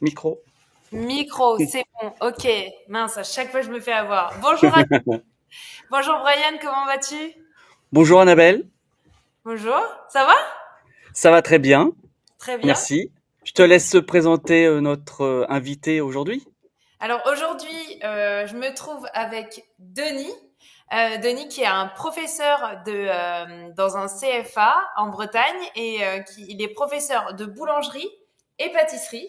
Micro. Micro, c'est bon. Ok. Mince, à chaque fois je me fais avoir. Bonjour Brian, comment vas-tu? Bonjour Annabelle, Bonjour. Ça va? ça va très bien, Très bien. merci. Je te laisse présenter notre invité aujourd'hui. Alors aujourd'hui, je me trouve avec Denis. Denis qui est un professeur dans un CFA en Bretagne et il est professeur de boulangerie et pâtisserie.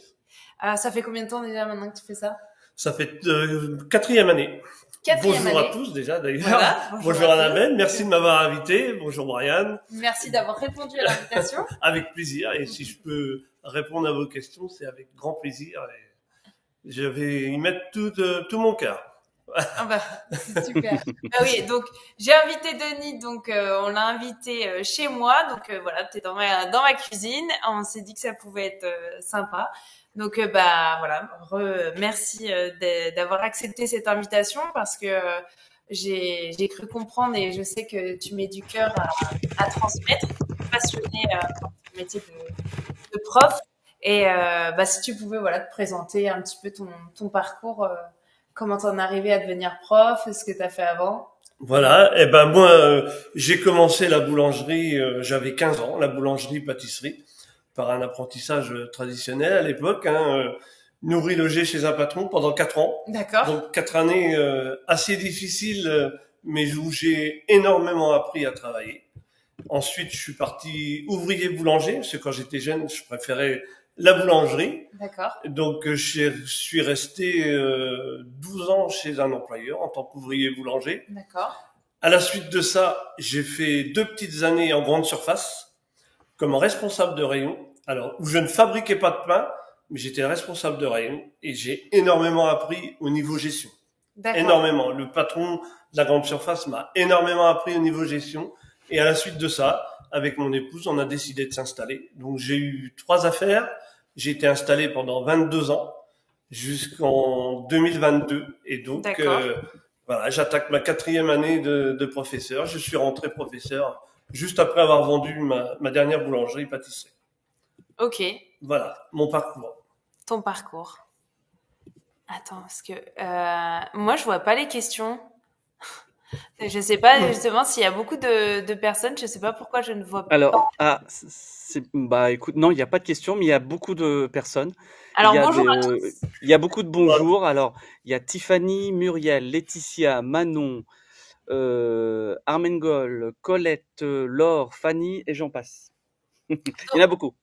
Ça fait combien de temps déjà maintenant que tu fais ça? Ça fait quatrième année. Quatrième Bonjour à année. tous déjà d'ailleurs. Voilà. Bonjour Bonjour à tous. Annabelle, merci de m'avoir invité. Bonjour Brian. Merci d'avoir répondu à l'invitation. Avec plaisir. Et si je peux répondre à vos questions, c'est avec grand plaisir. Et je vais y mettre tout mon cœur. Ah bah, c'est super. Bah oui, donc j'ai invité Denis, donc on l'a invité chez moi, donc voilà, t'es dans ma cuisine. On s'est dit que ça pouvait être sympa. Donc bah voilà, merci d'avoir accepté cette invitation parce que j'ai cru comprendre et je sais que tu mets du cœur à transmettre. Tu es passionné par ton métier de prof. Et bah si tu pouvais voilà te présenter un petit peu ton parcours. Comment t'en es arrivé à devenir prof? Ce que t'as fait avant? Voilà. Et ben moi, j'ai commencé la boulangerie, j'avais 15 ans, la boulangerie-pâtisserie, par un apprentissage traditionnel à l'époque. Nourri logé chez un patron pendant 4 ans. D'accord. Donc 4 années assez difficiles, mais où j'ai énormément appris à travailler. Ensuite, je suis parti ouvrier boulanger, parce que quand j'étais jeune, je préférais la boulangerie. D'accord. Donc je suis resté 12 ans chez un employeur en tant qu'ouvrier boulanger. D'accord. À la suite de ça, j'ai fait 2 petites années en grande surface comme responsable de rayon. Alors, où je ne fabriquais pas de pain, mais j'étais responsable de rayon et j'ai énormément appris au niveau gestion. D'accord. Énormément. Le patron de la grande surface m'a énormément appris au niveau gestion. Et à la suite de ça, avec mon épouse, on a décidé de s'installer. Donc j'ai eu 3 affaires. J'ai été installé pendant 22 ans jusqu'en 2022. Et donc voilà, j'attaque ma quatrième année de professeur. Je suis rentré professeur juste après avoir vendu ma dernière boulangerie-pâtisserie. Ok. Voilà, mon parcours. Ton parcours. Attends, parce que moi je vois pas les questions. Je sais pas justement s'il y a beaucoup de personnes. Je sais pas pourquoi je ne vois pas. Alors, bah écoute, non, il n'y a pas de question, mais il y a beaucoup de personnes. Alors bonjour à tous. Il y a beaucoup de bonjours. Alors, il y a Tiffany, Muriel, Laetitia, Manon, Armengol, Colette, Laure, Fanny et j'en passe. Il y en a beaucoup.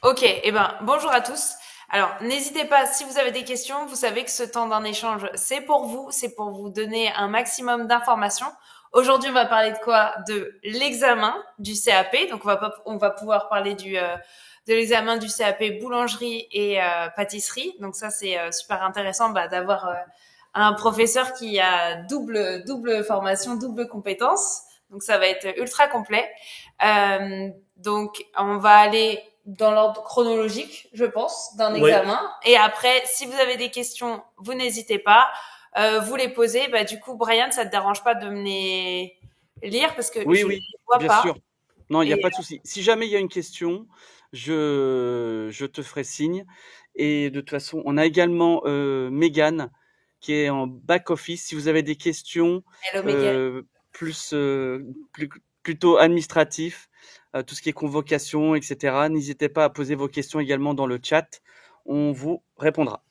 Ok, eh ben bonjour à tous. Alors n'hésitez pas, si vous avez des questions, vous savez que ce temps d'un échange, c'est pour vous donner un maximum d'informations. Aujourd'hui, on va parler de quoi? De l'examen du CAP. Donc on va pouvoir parler de l'examen du CAP boulangerie et pâtisserie. Donc ça c'est super intéressant d'avoir un professeur qui a double formation, double compétence. Donc ça va être ultra complet. Donc on va aller dans l'ordre chronologique, je pense, d'un examen. Et après, si vous avez des questions, vous n'hésitez pas, vous les posez. Bah, du coup, Brian, ça te dérange pas de me les lire parce que Oui, je ne oui, les vois bien pas. sûr. Non, il n'y a Et pas de souci. Si jamais il y a une question, je te ferai signe. Et de toute façon, on a également Mégane qui est en back office. Si vous avez des questions hello, Miguel. plus, plutôt administratif, tout ce qui est convocation, etc., n'hésitez pas à poser vos questions également dans le chat. On vous répondra.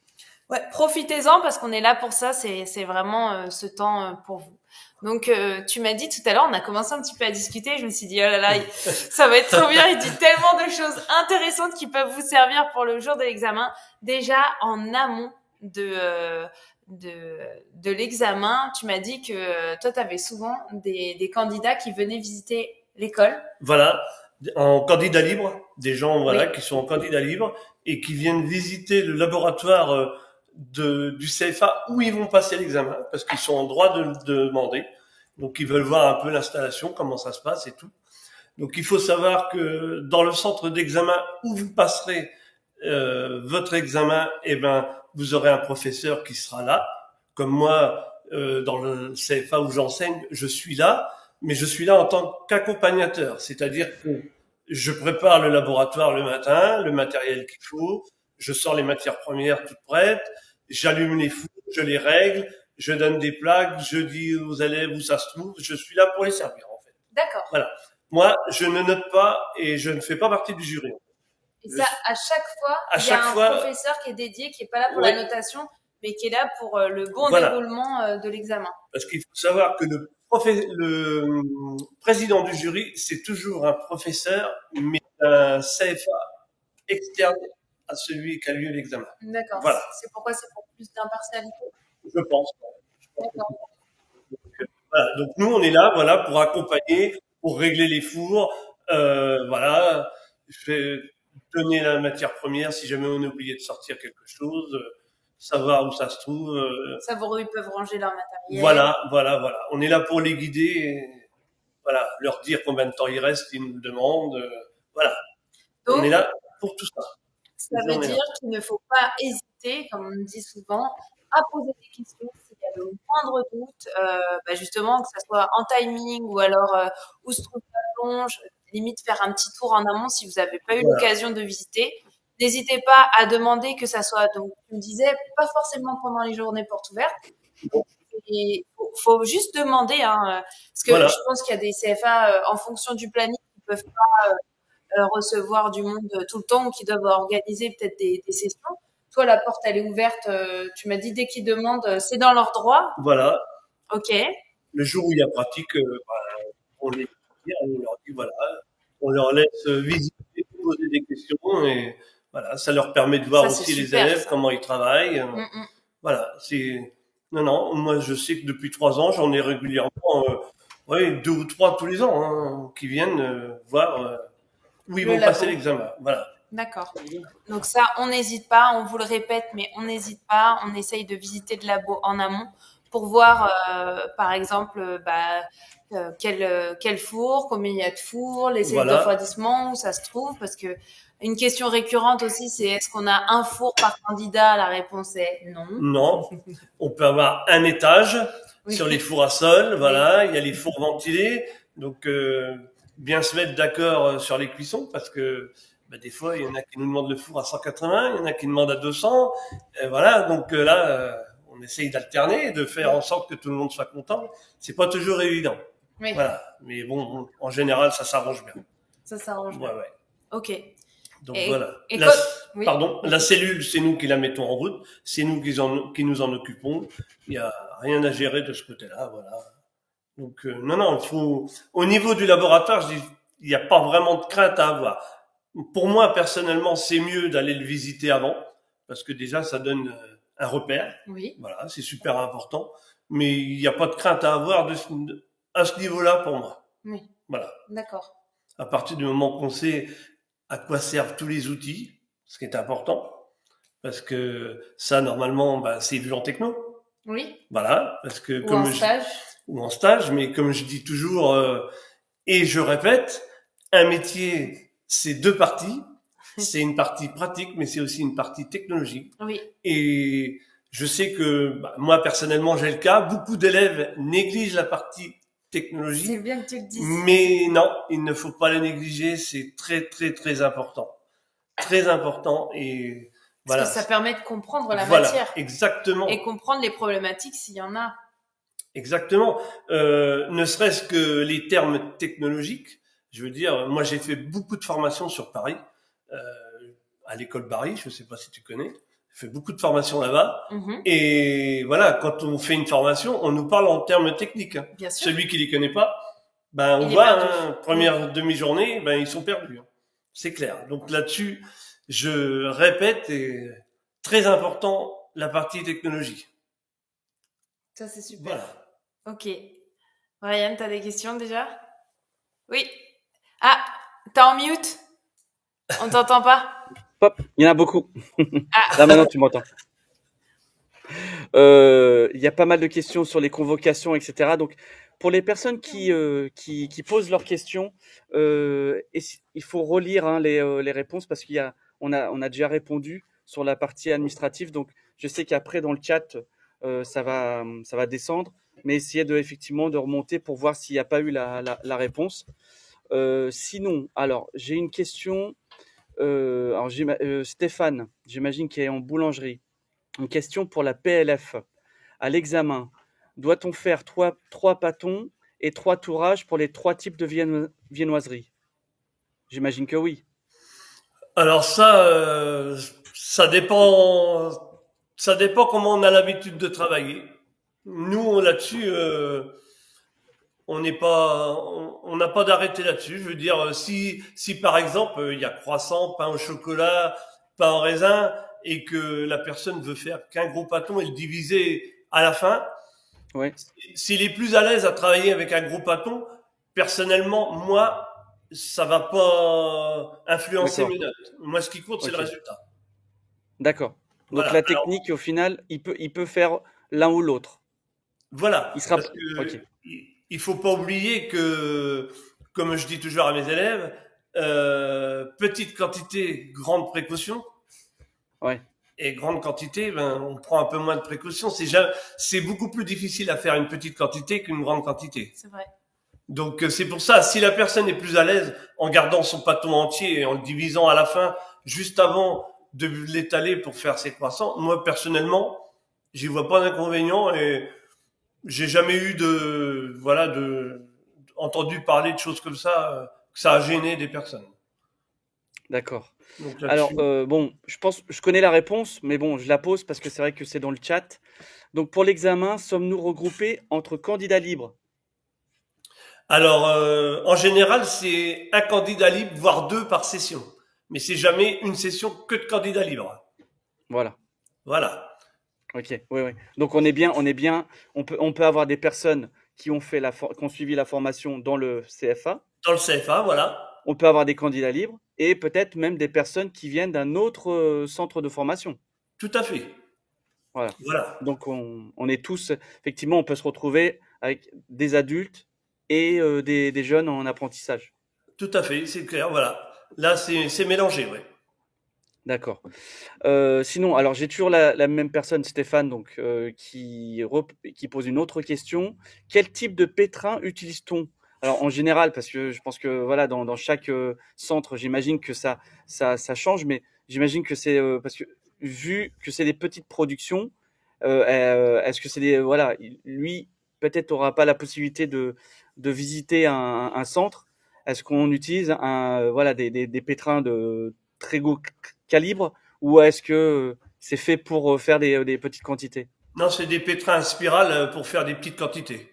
Ouais, profitez-en parce qu'on est là pour ça. C'est vraiment ce temps pour vous. Donc, tu m'as dit tout à l'heure, on a commencé un petit peu à discuter. Je me suis dit, oh là là, ça va être trop bien. Il dit tellement de choses intéressantes qui peuvent vous servir pour le jour de l'examen. Déjà, en amont de l'examen, tu m'as dit que toi, tu avais souvent des candidats qui venaient visiter l'école. Voilà, en candidat libre, des gens voilà Oui. qui sont en candidat libre et qui viennent visiter le laboratoire du CFA où ils vont passer l'examen parce qu'ils sont en droit de le demander. Donc ils veulent voir un peu l'installation, comment ça se passe et tout. Donc il faut savoir que dans le centre d'examen où vous passerez votre examen, eh ben vous aurez un professeur qui sera là. Comme moi, dans le CFA où j'enseigne, je suis là, mais je suis là en tant qu'accompagnateur, c'est-à-dire que je prépare le laboratoire le matin, le matériel qu'il faut, je sors les matières premières toutes prêtes, j'allume les fours, je les règle, je donne des plaques, je dis aux élèves où ça se trouve, je suis là pour les servir en fait. D'accord. Voilà. Moi, je ne note pas et je ne fais pas partie du jury. Et ça, à chaque fois, il y a un professeur qui est dédié, qui est pas là pour la notation, mais qui est là pour le bon déroulement de l'examen. Parce qu'il faut savoir que le président du jury, c'est toujours un professeur, mais un CFA externe à celui qui a lieu l'examen. D'accord. Voilà. C'est pourquoi c'est pour plus d'impartialité. Je pense. Voilà. Donc nous, on est là, voilà, pour accompagner, pour régler les fours, voilà, donner la matière première si jamais on a oublié de sortir quelque chose, savoir où ça se trouve. Savoir où ils peuvent ranger leur matériel. Voilà. On est là pour les guider, et, voilà, leur dire combien de temps il reste, ils nous le demandent, voilà. Donc, on est là pour tout ça. Ça veut dire qu'il ne faut pas hésiter, comme on dit souvent, à poser des questions s'il y a le moindre doute, justement, que ça soit en timing ou alors où se trouve la plonge, limite faire un petit tour en amont si vous n'avez pas eu l'occasion de visiter. N'hésitez pas à demander que ça soit, donc tu me disais, pas forcément pendant les journées portes ouvertes. Il faut juste demander, parce que je pense qu'il y a des CFA en fonction du planning qui peuvent pas recevoir du monde tout le temps ou qui doivent organiser peut-être des sessions. Toi, la porte, elle est ouverte. Tu m'as dit dès qu'ils demandent, c'est dans leur droit. Voilà. Ok. Le jour où il y a pratique, on leur dit voilà, on leur laisse visiter, poser des questions et voilà, ça leur permet de voir aussi les élèves comment ils travaillent. Voilà, non, moi je sais que depuis 3 ans, j'en ai régulièrement, 2 ou 3 tous les ans qui viennent voir où ils vont passer l'examen. Voilà. D'accord. Donc ça, on n'hésite pas, on vous le répète, mais on n'hésite pas. On essaye de visiter le labo en amont pour voir, par exemple, quel four, combien il y a de fours, les cellules de refroidissement, où ça se trouve, parce que une question récurrente aussi, c'est est-ce qu'on a un four par candidat? La réponse est non. Non. On peut avoir un étage sur les fours à sol, voilà. Il y a les fours ventilés, donc bien se mettre d'accord sur les cuissons, parce que des fois, il y en a qui nous demandent le four à 180, il y en a qui demandent à 200. Voilà, donc là, on essaye d'alterner, de faire en sorte que tout le monde soit content. C'est pas toujours évident. Oui. Voilà, mais bon, en général, ça s'arrange bien. Ça s'arrange bien. Ouais. Ok. Donc voilà. Oui. Pardon, la cellule, c'est nous qui la mettons en route, c'est nous qui nous en occupons. Il y a rien à gérer de ce côté-là, voilà. Donc non, au niveau du laboratoire, je dis, il n'y a pas vraiment de crainte à avoir. Pour moi, personnellement, c'est mieux d'aller le visiter avant, parce que déjà, ça donne un repère. Oui. Voilà, c'est super important. Mais il n'y a pas de crainte à avoir à ce niveau-là pour moi. Oui. Voilà. D'accord. À partir du moment qu'on sait à quoi servent tous les outils, ce qui est important, parce que ça, normalement, c'est vu en techno. Oui. Voilà, parce que ou en stage, mais comme je dis toujours, et je répète, un métier, c'est 2 parties. C'est une partie pratique, mais c'est aussi une partie technologique. Oui. Et je sais que moi, personnellement, j'ai le cas. Beaucoup d'élèves négligent la partie technologie. C'est bien que tu le dises. Mais non, il ne faut pas la négliger. C'est très, très, très important. Très important. Et voilà. Parce que ça permet de comprendre la matière. Exactement. Et comprendre les problématiques s'il y en a. Exactement. Ne serait-ce que les termes technologiques. Je veux dire, moi, j'ai fait beaucoup de formations sur Paris, à l'école Barry, je ne sais pas si tu connais. J'ai fait beaucoup de formations là-bas. Et voilà, quand on fait une formation, on nous parle en termes techniques. Bien sûr. Celui qui les connaît pas, on voit, première demi-journée, ils sont perdus. C'est clair. Donc là-dessus, je répète, et très important, la partie technologie. Ça, c'est super. Voilà. Ok. Ryan, t'as des questions déjà? Oui. Ah, t'es en mute? On t'entend pas? Hop, il y en a beaucoup. Là maintenant tu m'entends. Il y a pas mal de questions sur les convocations, etc. Donc pour les personnes qui posent leurs questions, il faut relire les réponses parce on a déjà répondu sur la partie administrative. Donc je sais qu'après dans le chat ça va descendre, mais essayez effectivement de remonter pour voir s'il n'y a pas eu la réponse. Sinon, alors j'ai une question. Alors, Stéphane, j'imagine qu'il est en boulangerie. Une question pour la PLF. À l'examen, doit-on faire trois pâtons et 3 tourages pour les 3 types de viennoiserie? J'imagine que oui. Alors ça, ça dépend, ça dépend comment on a l'habitude de travailler. Nous, là-dessus, on n'est pas, on n'a pas d'arrêté là-dessus. Je veux dire, si par exemple il y a croissant, pain au chocolat, pain en raisin, et que la personne veut faire qu'un gros pâton et le diviser à la fin, Ouais, s'il est plus à l'aise à travailler avec un gros pâton, personnellement, moi, ça va pas influencer d'accord. mes notes. Moi, ce qui compte, c'est le Ok, résultat. d'accord. Donc Voilà. la technique, au final, il peut faire l'un ou l'autre. Voilà, Il sera. parce que Ok. il faut pas oublier que, comme je dis toujours à mes élèves, petite quantité, grande précaution. Ouais, Et grande quantité, ben, on prend un peu moins de précautions. C'est beaucoup plus difficile à faire une petite quantité qu'une grande quantité. C'est vrai. Donc c'est pour ça, si la personne est plus à l'aise en gardant son pâton entier et en le divisant à la fin, juste avant de l'étaler pour faire ses croissants, moi personnellement, j'y vois pas d'inconvénient et j'ai jamais eu entendu parler de choses comme ça, que ça a gêné des personnes. d'accord. Donc Alors, là-dessus. bon, je pense, je connais la réponse, mais bon, je la pose parce que c'est vrai que c'est dans le chat. Donc, pour l'examen, sommes-nous regroupés entre candidats libres? Alors, en général, c'est un candidat libre, voire 2 par session. Mais c'est jamais une session que de candidats libres. Voilà. Voilà. Ok. Oui, oui. Donc, on est bien. On peut avoir des personnes qui ont suivi la formation dans le CFA. Dans le CFA, voilà. On peut avoir des candidats libres et peut-être même des personnes qui viennent d'un autre centre de formation. Tout à fait. Voilà. Voilà. Donc, on est tous, effectivement, on peut se retrouver avec des adultes et des jeunes en apprentissage. Tout à fait, c'est clair, voilà. Là, c'est mélangé, ouais. D'accord. Sinon, alors j'ai toujours la même personne, Stéphane, donc qui pose une autre question. Quel type de pétrin utilise-t-on? Alors en général, parce que je pense que voilà, dans chaque centre, j'imagine que ça change, mais j'imagine que c'est parce que vu que c'est des petites productions, est-ce que c'est des voilà, lui peut-être aura pas la possibilité de visiter un centre. Est-ce qu'on utilise voilà des pétrins de très gros calibre ou est-ce que c'est fait pour faire des petites quantités? Non, c'est des pétrins spirales pour faire des petites quantités.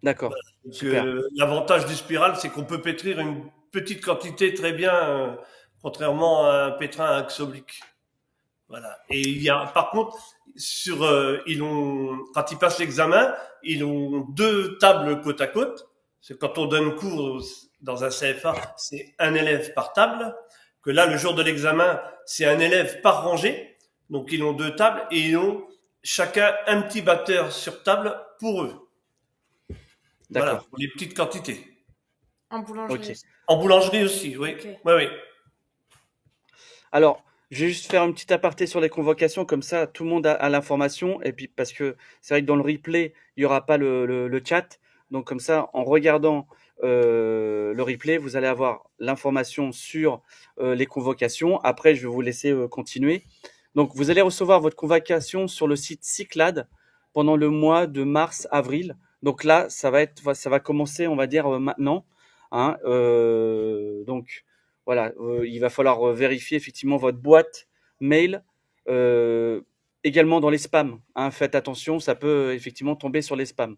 D'accord, Donc, super. l'avantage du spiral, c'est qu'on peut pétrir une petite quantité très bien, contrairement à un pétrin à axe oblique. Voilà. Et il y a, par contre, quand ils passent l'examen, ils ont 2 tables côte à côte. C'est quand on donne cours dans un CFA, c'est un élève par table. Que là, le jour de l'examen, c'est un élève par rangée. Donc, ils ont 2 tables et ils ont chacun un petit batteur sur table pour eux. Voilà, D'accord. pour les petites quantités. En boulangerie Ok. aussi. En boulangerie aussi, oui. Ok. Oui, oui. Alors, je vais juste faire une petite aparté sur les convocations, comme ça tout le monde a l'information. Et puis, parce que c'est vrai que dans le replay, il n'y aura pas le chat. Donc, comme ça, en regardant le replay, vous allez avoir l'information sur les convocations. Après, je vais vous laisser continuer. Donc, vous allez recevoir votre convocation sur le site Cyclade pendant le mois de mars-avril. Donc là, ça va commencer, on va dire, maintenant. Hein, donc, voilà, il va falloir vérifier effectivement votre boîte mail, euh, également dans les spams. Hein, faites attention, ça peut effectivement tomber sur les spams.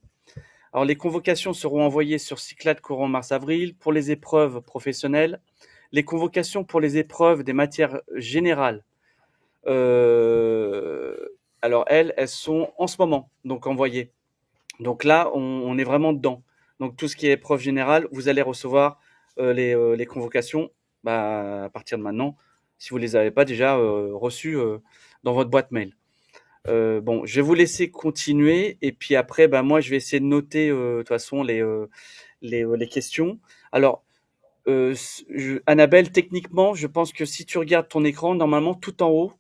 Alors, les convocations seront envoyées sur Cyclade courant mars-avril pour les épreuves professionnelles. Les convocations pour les épreuves des matières générales, euh, alors elles sont en ce moment donc envoyées. Donc là, on est vraiment dedans. Donc tout ce qui est épreuve générale, vous allez recevoir les convocations à partir de maintenant, si vous ne les avez pas déjà reçues dans votre boîte mail. Bon, je vais vous laisser continuer et puis après, moi, je vais essayer de noter de toute façon les questions. Alors, Annabelle, techniquement, je pense que si tu regardes ton écran, normalement, tout en haut,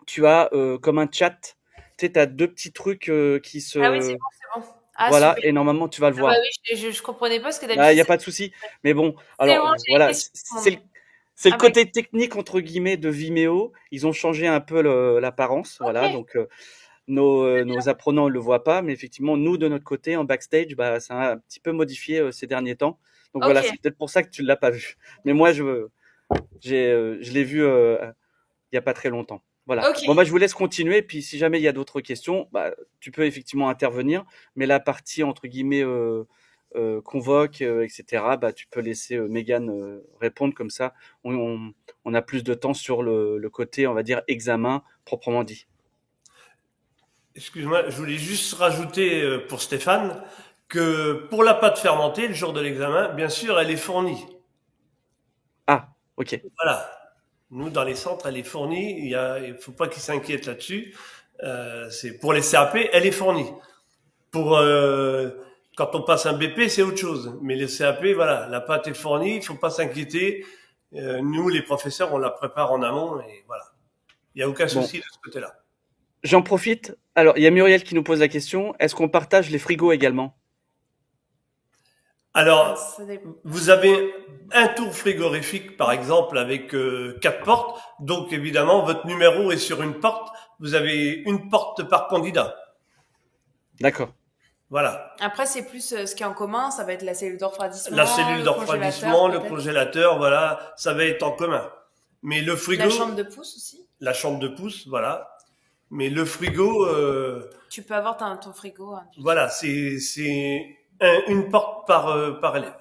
tu as comme un chat. Tu sais, tu as deux petits trucs qui Ah oui, c'est se... bon, c'est bon. Ah, Voilà, super. et normalement, tu vas le Ah bah voir. oui, je comprenais pas parce que Ah, il d'habitude, n'y a pas de souci. Mais bon, c'est alors bon, j'ai les voilà, questions. C'est le Ah bah, côté technique entre guillemets de Vimeo. Ils ont changé un peu l'apparence, voilà. ok, Donc nos apprenants ne le voient pas, mais effectivement nous de notre côté en backstage, bah ça a un petit peu modifié ces derniers temps. Donc voilà, ok, c'est peut-être pour ça que tu l'as pas vu. Mais moi je l'ai vu il y a pas très longtemps. Voilà. ok. Bon bah je vous laisse continuer. Puis si jamais il y a d'autres questions, bah tu peux effectivement intervenir. Mais la partie entre guillemets convoque, etc. Bah tu peux laisser Mégane répondre comme ça. On a plus de temps sur le côté, on va dire examen proprement dit. Excuse-moi, je voulais juste rajouter pour Stéphane que pour la pâte fermentée, le jour de l'examen, bien sûr, elle est fournie. Ah, ok. Voilà. Nous, dans les centres, elle est fournie. Il faut pas qu'ils s'inquiètent là-dessus. C'est pour les CAP, elle est fournie. Pour quand on passe un BP, c'est autre chose. Mais les CAP, voilà, la pâte est fournie. Il faut pas s'inquiéter. Nous, les professeurs, on la prépare en amont et voilà. Il y a aucun Bon, souci de ce côté-là. j'en profite. Alors, il y a Muriel qui nous pose la question. Est-ce qu'on partage les frigos également? Alors, Ça dépend. vous avez un tour frigorifique, par exemple, avec 4 portes. Donc, évidemment, votre numéro est sur une porte. Vous avez une porte par candidat. D'accord. Voilà. Après, c'est plus ce qui est en commun, ça va être la cellule de refroidissement, La cellule le de congélateur, refroidissement, le peut-être. congélateur, voilà, ça va être en commun. Mais le frigo, La chambre de pouce aussi. la chambre de pouce, voilà. Mais le frigo, Tu peux avoir ton frigo individuel. voilà, c'est une porte par élève.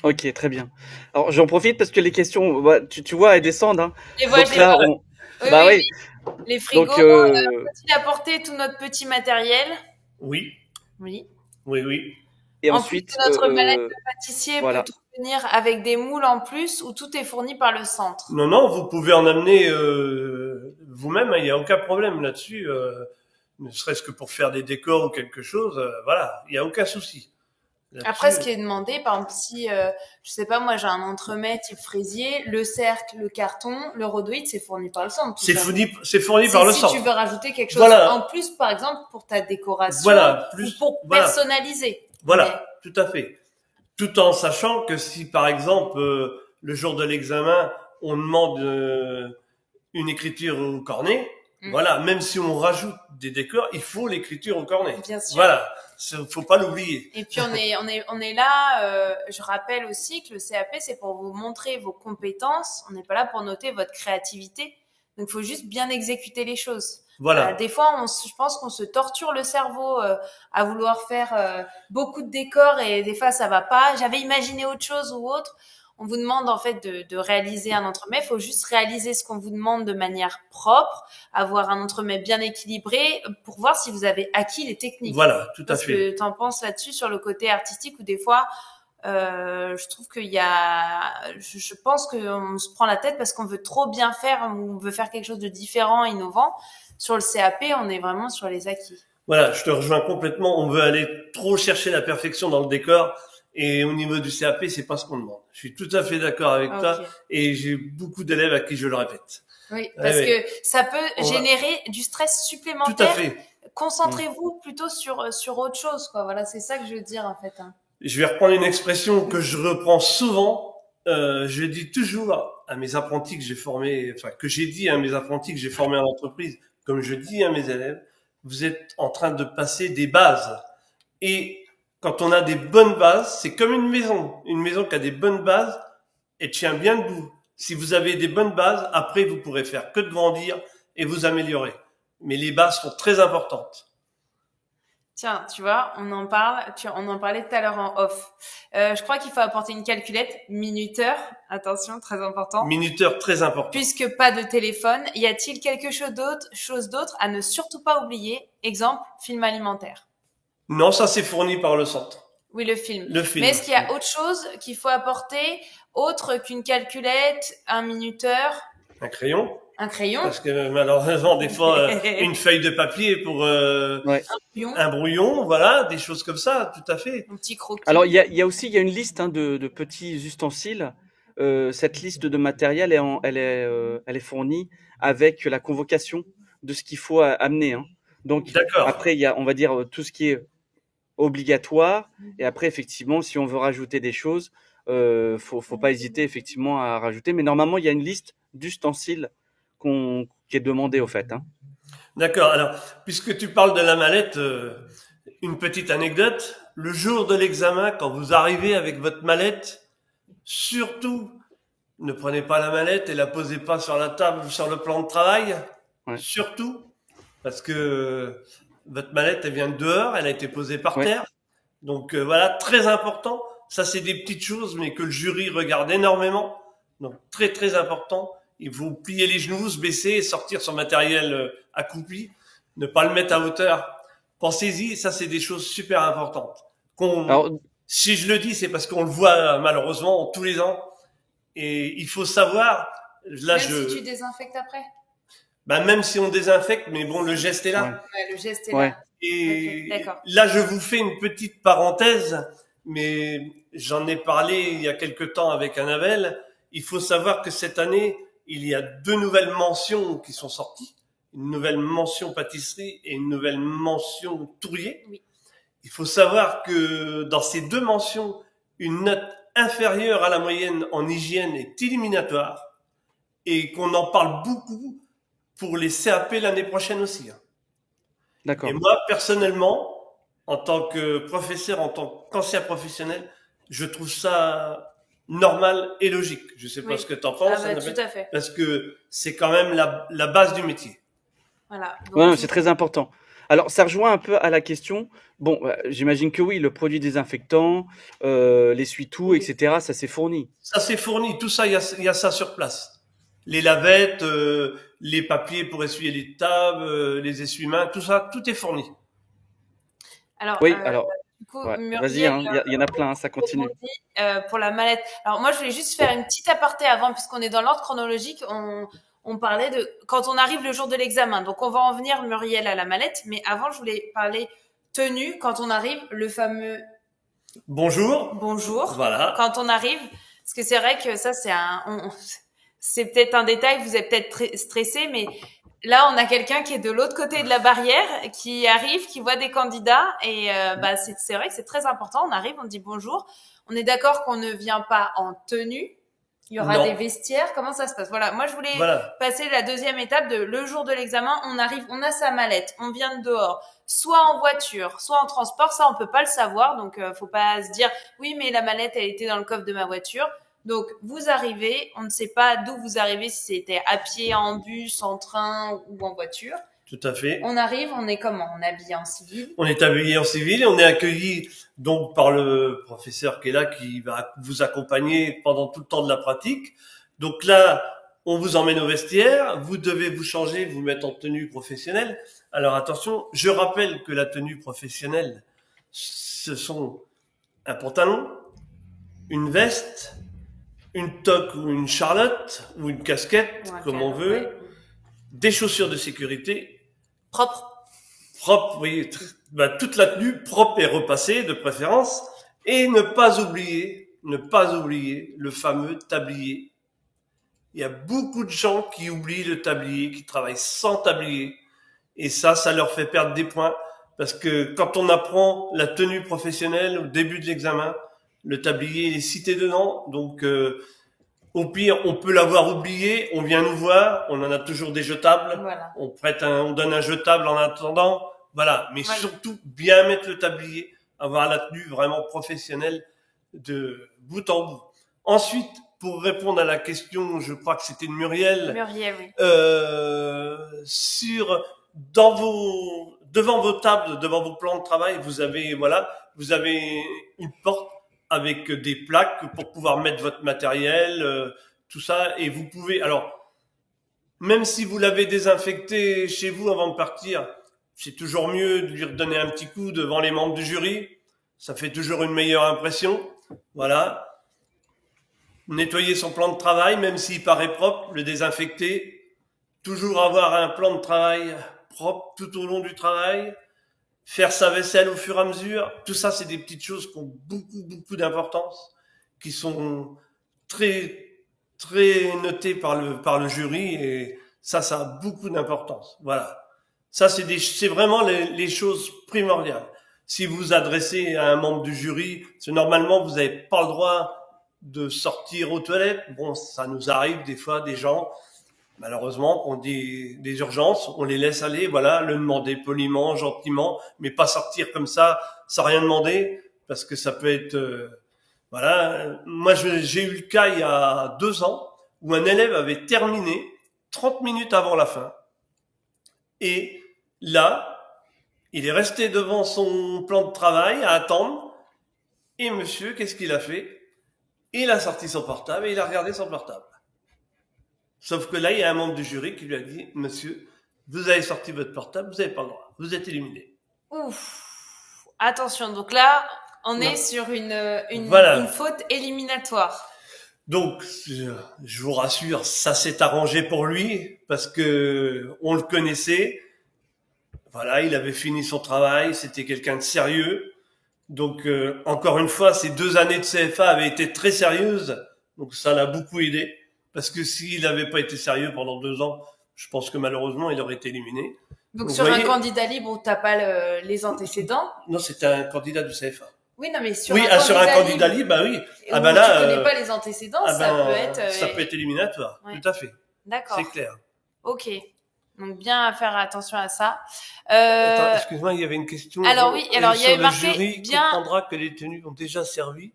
Ok, très bien. Alors, j'en profite parce que les questions, bah, tu vois, elles descendent, hein. Les vois, Donc je les là, vois. Oui, bah oui, oui. oui. Les frigos, Donc, faut-il apporter tout notre petit matériel? Oui, Oui. oui, oui. et En plus ensuite, de notre mallette de pâtissier, voilà. peut-on venir avec des moules en plus ou tout est fourni par le centre? Non, non, vous pouvez en amener vous-même, il n'y a aucun problème là-dessus. Ne serait-ce que pour faire des décors ou quelque chose, voilà, il n'y a aucun souci. Après, ce Là-dessus, qui est demandé, par exemple, si, je sais pas, moi, j'ai un entremets type fraisier, le cercle, le carton, le rhodoïde, c'est fourni par le centre, tout ça. c'est fourni par le Si centre. tu veux rajouter quelque chose Voilà, en plus, par exemple, pour ta décoration voilà, ou plus, pour voilà, personnaliser. voilà, tout à fait. Tout en sachant que si, par exemple, le jour de l'examen, on demande une écriture au cornet, Mm. voilà, même si on rajoute des décors, il faut l'écriture au cornet. Bien sûr. Voilà, faut pas l'oublier. Et puis on est là. Je rappelle aussi que le CAP c'est pour vous montrer vos compétences. On n'est pas là pour noter votre créativité. Donc il faut juste bien exécuter les choses. Voilà, Des fois, je pense qu'on se torture le cerveau à vouloir faire beaucoup de décors et des fois ça va pas. J'avais imaginé autre chose ou autre. On vous demande en fait de réaliser un entremets. Il faut juste réaliser ce qu'on vous demande de manière propre, avoir un entremets bien équilibré pour voir si vous avez acquis les techniques. voilà, tout à Parce fait. que t'en penses là-dessus sur le côté artistique où des fois, je trouve qu'il y a, je pense qu'on se prend la tête parce qu'on veut trop bien faire, on veut faire quelque chose de différent, innovant. Sur le CAP, on est vraiment sur les acquis. Voilà, je te rejoins complètement. On veut aller trop chercher la perfection dans le décor. Et au niveau du CAP, c'est pas ce qu'on demande. Je suis tout à fait d'accord avec toi. Ok. Et j'ai beaucoup d'élèves à qui je le répète. Oui, parce Ouais, ouais. que ça peut On va- générer du stress Tout à supplémentaire. fait. Concentrez-vous plutôt sur autre chose, quoi. Voilà, c'est ça que je veux dire, en fait. Hein. Je vais reprendre une expression que je reprends souvent. Je dis toujours à mes apprentis que j'ai formés, enfin que j'ai dit à mes apprentis que j'ai formés en entreprise, comme je dis à mes élèves, vous êtes en train de passer des bases. Et quand on a des bonnes bases, c'est comme une maison. Une maison qui a des bonnes bases, elle tient bien debout. Si vous avez des bonnes bases, après vous pourrez faire que de grandir et vous améliorer. Mais les bases sont très importantes. Tiens, tu vois, on en parle, on en parlait tout à l'heure en off. Je crois qu'il faut apporter une calculette, minuteur, attention, très important. Minuteur très important. Puisque pas de téléphone, y a-t-il quelque chose d'autre à ne surtout pas oublier? Exemple, film alimentaire. Non, ça c'est fourni par le centre. Oui, le film. Le film. Mais est-ce qu'il y a autre chose qu'il faut apporter, autre qu'une calculette, un minuteur, Un crayon. un crayon, Parce que malheureusement, des fois, une feuille de papier pour Ouais. un brouillon, voilà, des choses comme ça, tout à fait. un petit croquis. Alors il y a aussi il y a une liste hein, de petits ustensiles. Cette liste de matériel elle est fournie avec la convocation de ce qu'il faut amener. Hein. Donc D'accord. après il y a on va dire tout ce qui est obligatoire et après effectivement si on veut rajouter des choses faut pas hésiter effectivement à rajouter. Mais normalement, il y a une liste d'ustensiles qui est demandée au fait. Hein. D'accord. Alors, puisque tu parles de la mallette, une petite anecdote. Le jour de l'examen, quand vous arrivez avec votre mallette, surtout, ne prenez pas la mallette et la posez pas sur la table ou sur le plan de travail. Ouais. Surtout, parce que votre mallette, elle vient de dehors, elle a été posée par Ouais. terre. Donc voilà, très important. Ça, c'est des petites choses, mais que le jury regarde énormément. Donc très très important. Il faut plier les genoux, se baisser et sortir son matériel accroupi. Ne pas le mettre à hauteur. Pensez-y, ça c'est des choses super importantes. Alors, Si je le dis, c'est parce qu'on le voit malheureusement tous les ans. Et il faut savoir, là Même si tu désinfectes après. même si on désinfecte, mais bon, le geste est là. Ouais, le geste est Ouais. là. Et Ok, d'accord. là, je vous fais une petite parenthèse, mais j'en ai parlé il y a quelque temps avec Annabelle. Il faut savoir que cette année, il y a 2 nouvelles mentions qui sont sorties. Une nouvelle mention pâtisserie et une nouvelle mention tourrier. Oui. Il faut savoir que dans ces 2 mentions, une note inférieure à la moyenne en hygiène est éliminatoire et qu'on en parle beaucoup pour les CAP l'année prochaine aussi. d'accord. Et moi, personnellement, en tant que professeur, en tant qu'ancien professionnel, je trouve ça normal et logique. Je sais pas Oui. ce que tu en penses, Ah bah, Annabelle, tout à fait. parce que c'est quand même la base du métier. Voilà. Donc, Ouais, c'est très important. Alors, ça rejoint un peu à la question. Bon, j'imagine que oui, le produit désinfectant, l'essuie-tout, Oui. etc., ça c'est fourni. Ça, c'est fourni. Tout ça, il y a ça sur place. Les lavettes, les papiers pour essuyer les tables, les essuie-mains, tout ça, tout est fourni. Alors, Oui, alors, du coup, ouais. Muriel, Vas-y, hein, il y en a plein, hein, ça continue. pour la mallette. Alors moi, je voulais juste faire une petite aparté avant, puisqu'on est dans l'ordre chronologique. On parlait de quand on arrive le jour de l'examen. Donc on va en venir, Muriel, à la mallette. Mais avant, je voulais parler tenue. Quand on arrive, le fameux Bonjour. bonjour. Voilà. Quand on arrive, parce que c'est vrai que ça, c'est peut-être un détail. Vous êtes peut-être stressé, mais là, on a quelqu'un qui est de l'autre côté de la barrière, qui arrive, qui voit des candidats, et c'est vrai que c'est très important. On arrive, on dit bonjour. On est d'accord qu'on ne vient pas en tenue. Il y aura Non. des vestiaires. Comment ça se passe? Voilà. Moi, je voulais Voilà. passer la deuxième étape de le jour de l'examen. On arrive, on a sa mallette, on vient de dehors, soit en voiture, soit en transport. Ça, on peut pas le savoir. Donc, faut pas se dire, oui, mais la mallette, elle était dans le coffre de ma voiture. Donc, vous arrivez, on ne sait pas d'où vous arrivez, si c'était à pied, en bus, en train ou en voiture. Tout à fait. On arrive, on est comment? On est habillé en civil. On est habillé en civil et on est accueilli donc par le professeur qui est là, qui va vous accompagner pendant tout le temps de la pratique. Donc là, on vous emmène au vestiaire, vous devez vous changer, vous mettre en tenue professionnelle. Alors attention, je rappelle que la tenue professionnelle, ce sont un pantalon, une veste, une toque ou une charlotte ou une casquette, comme on veut, Ouais. des chaussures de sécurité, Propre. propre, oui, toute la tenue propre et repassée de préférence, et ne pas oublier le fameux tablier. Il y a beaucoup de gens qui oublient le tablier, qui travaillent sans tablier, et ça leur fait perdre des points, parce que quand on apprend la tenue professionnelle au début de l'examen, le tablier il est cité dedans, donc au pire, on peut l'avoir oublié, on vient nous voir, on en a toujours des jetables, Voilà. on donne un jetable en attendant, voilà. Mais Voilà. surtout, bien mettre le tablier, avoir la tenue vraiment professionnelle de bout en bout. Ensuite, pour répondre à la question, je crois que c'était de Muriel, Muriel, oui. devant vos tables, devant vos plans de travail, vous avez une porte avec des plaques pour pouvoir mettre votre matériel, tout ça. Et vous pouvez, alors, même si vous l'avez désinfecté chez vous avant de partir, c'est toujours mieux de lui redonner un petit coup devant les membres du jury. Ça fait toujours une meilleure impression. Voilà. Nettoyer son plan de travail, même s'il paraît propre, le désinfecter. Toujours avoir un plan de travail propre tout au long du travail. Faire sa vaisselle au fur et à mesure, tout ça, c'est des petites choses qui ont beaucoup d'importance, qui sont très, très notées par le jury, et ça a beaucoup d'importance. Voilà. Ça, c'est vraiment les choses primordiales. Si vous vous adressez à un membre du jury, parce que normalement, vous n'avez pas le droit de sortir aux toilettes. Bon, ça nous arrive des fois, des gens, malheureusement, ont des urgences, on les laisse aller, voilà, le demander poliment, gentiment, mais pas sortir comme ça, sans rien demander, parce que ça peut être, voilà. Moi, j'ai eu le cas il y a 2 ans, où un élève avait terminé 30 minutes avant la fin. Et là, il est resté devant son plan de travail à attendre. Et monsieur, qu'est-ce qu'il a fait? Il a sorti son portable et il a regardé son portable. Sauf que là, il y a un membre du jury qui lui a dit, monsieur, vous avez sorti votre portable, vous n'avez pas le droit, vous êtes éliminé. Ouf. Attention, donc là, on est sur Voilà. une faute éliminatoire. Donc, je vous rassure, ça s'est arrangé pour lui parce que on le connaissait. Voilà, il avait fini son travail, c'était quelqu'un de sérieux. Donc, encore une fois, ces 2 années de CFA avaient été très sérieuses. Donc, ça l'a beaucoup aidé. Parce que s'il n'avait pas été sérieux pendant 2 ans, je pense que malheureusement, il aurait été éliminé. Donc sur un candidat libre où tu n'as pas les antécédents. Non, c'était un candidat du CFA. Oui, non, mais sur un candidat libre, bah oui. Ah bah là, tu connais pas les antécédents, ça peut être éliminatoire. Ouais. Tout à fait. D'accord. C'est clair. Ok. Donc bien faire attention à ça. Attends, excuse-moi, il y avait une question. Alors oui, alors il y avait marqué le jury bien. Comprendra que les tenues ont déjà servi.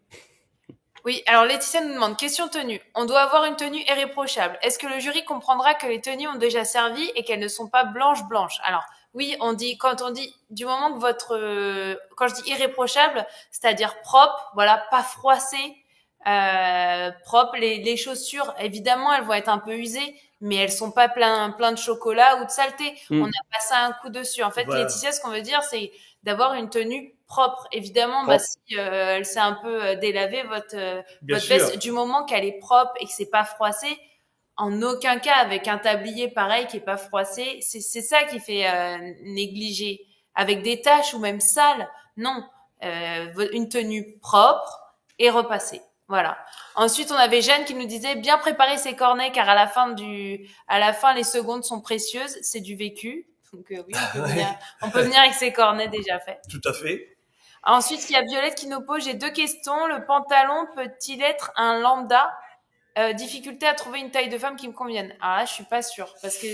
Oui, alors Laetitia nous demande, question tenue. On doit avoir une tenue irréprochable. Est-ce que le jury comprendra que les tenues ont déjà servi et qu'elles ne sont pas blanches? Alors, oui, quand on dit, du moment que quand je dis irréprochable, c'est-à-dire propre, voilà, pas froissé, propre. Les chaussures, évidemment, elles vont être un peu usées, mais elles sont pas plein de chocolat ou de saleté. On a passé un coup dessus. En fait, voilà. Laetitia, ce qu'on veut dire, c'est d'avoir une tenue propre. Évidemment, propre. Si elle s'est un peu délavée, votre veste, du moment qu'elle est propre et que c'est pas froissé, en aucun cas avec un tablier pareil qui est pas froissé, c'est ça qui fait négliger. Avec des taches ou même sales, non. Une tenue propre et repassée. Voilà. Ensuite, on avait Jeanne qui nous disait bien préparer ses cornets car à la fin les secondes sont précieuses, c'est du vécu. Donc oui, on peut venir avec ses cornets déjà faits. Tout à fait. Ensuite, il y a Violette qui nous pose, j'ai 2 questions. Le pantalon peut-il être un lambda? Difficulté à trouver une taille de femme qui me convienne. Alors là, je suis pas sûre parce que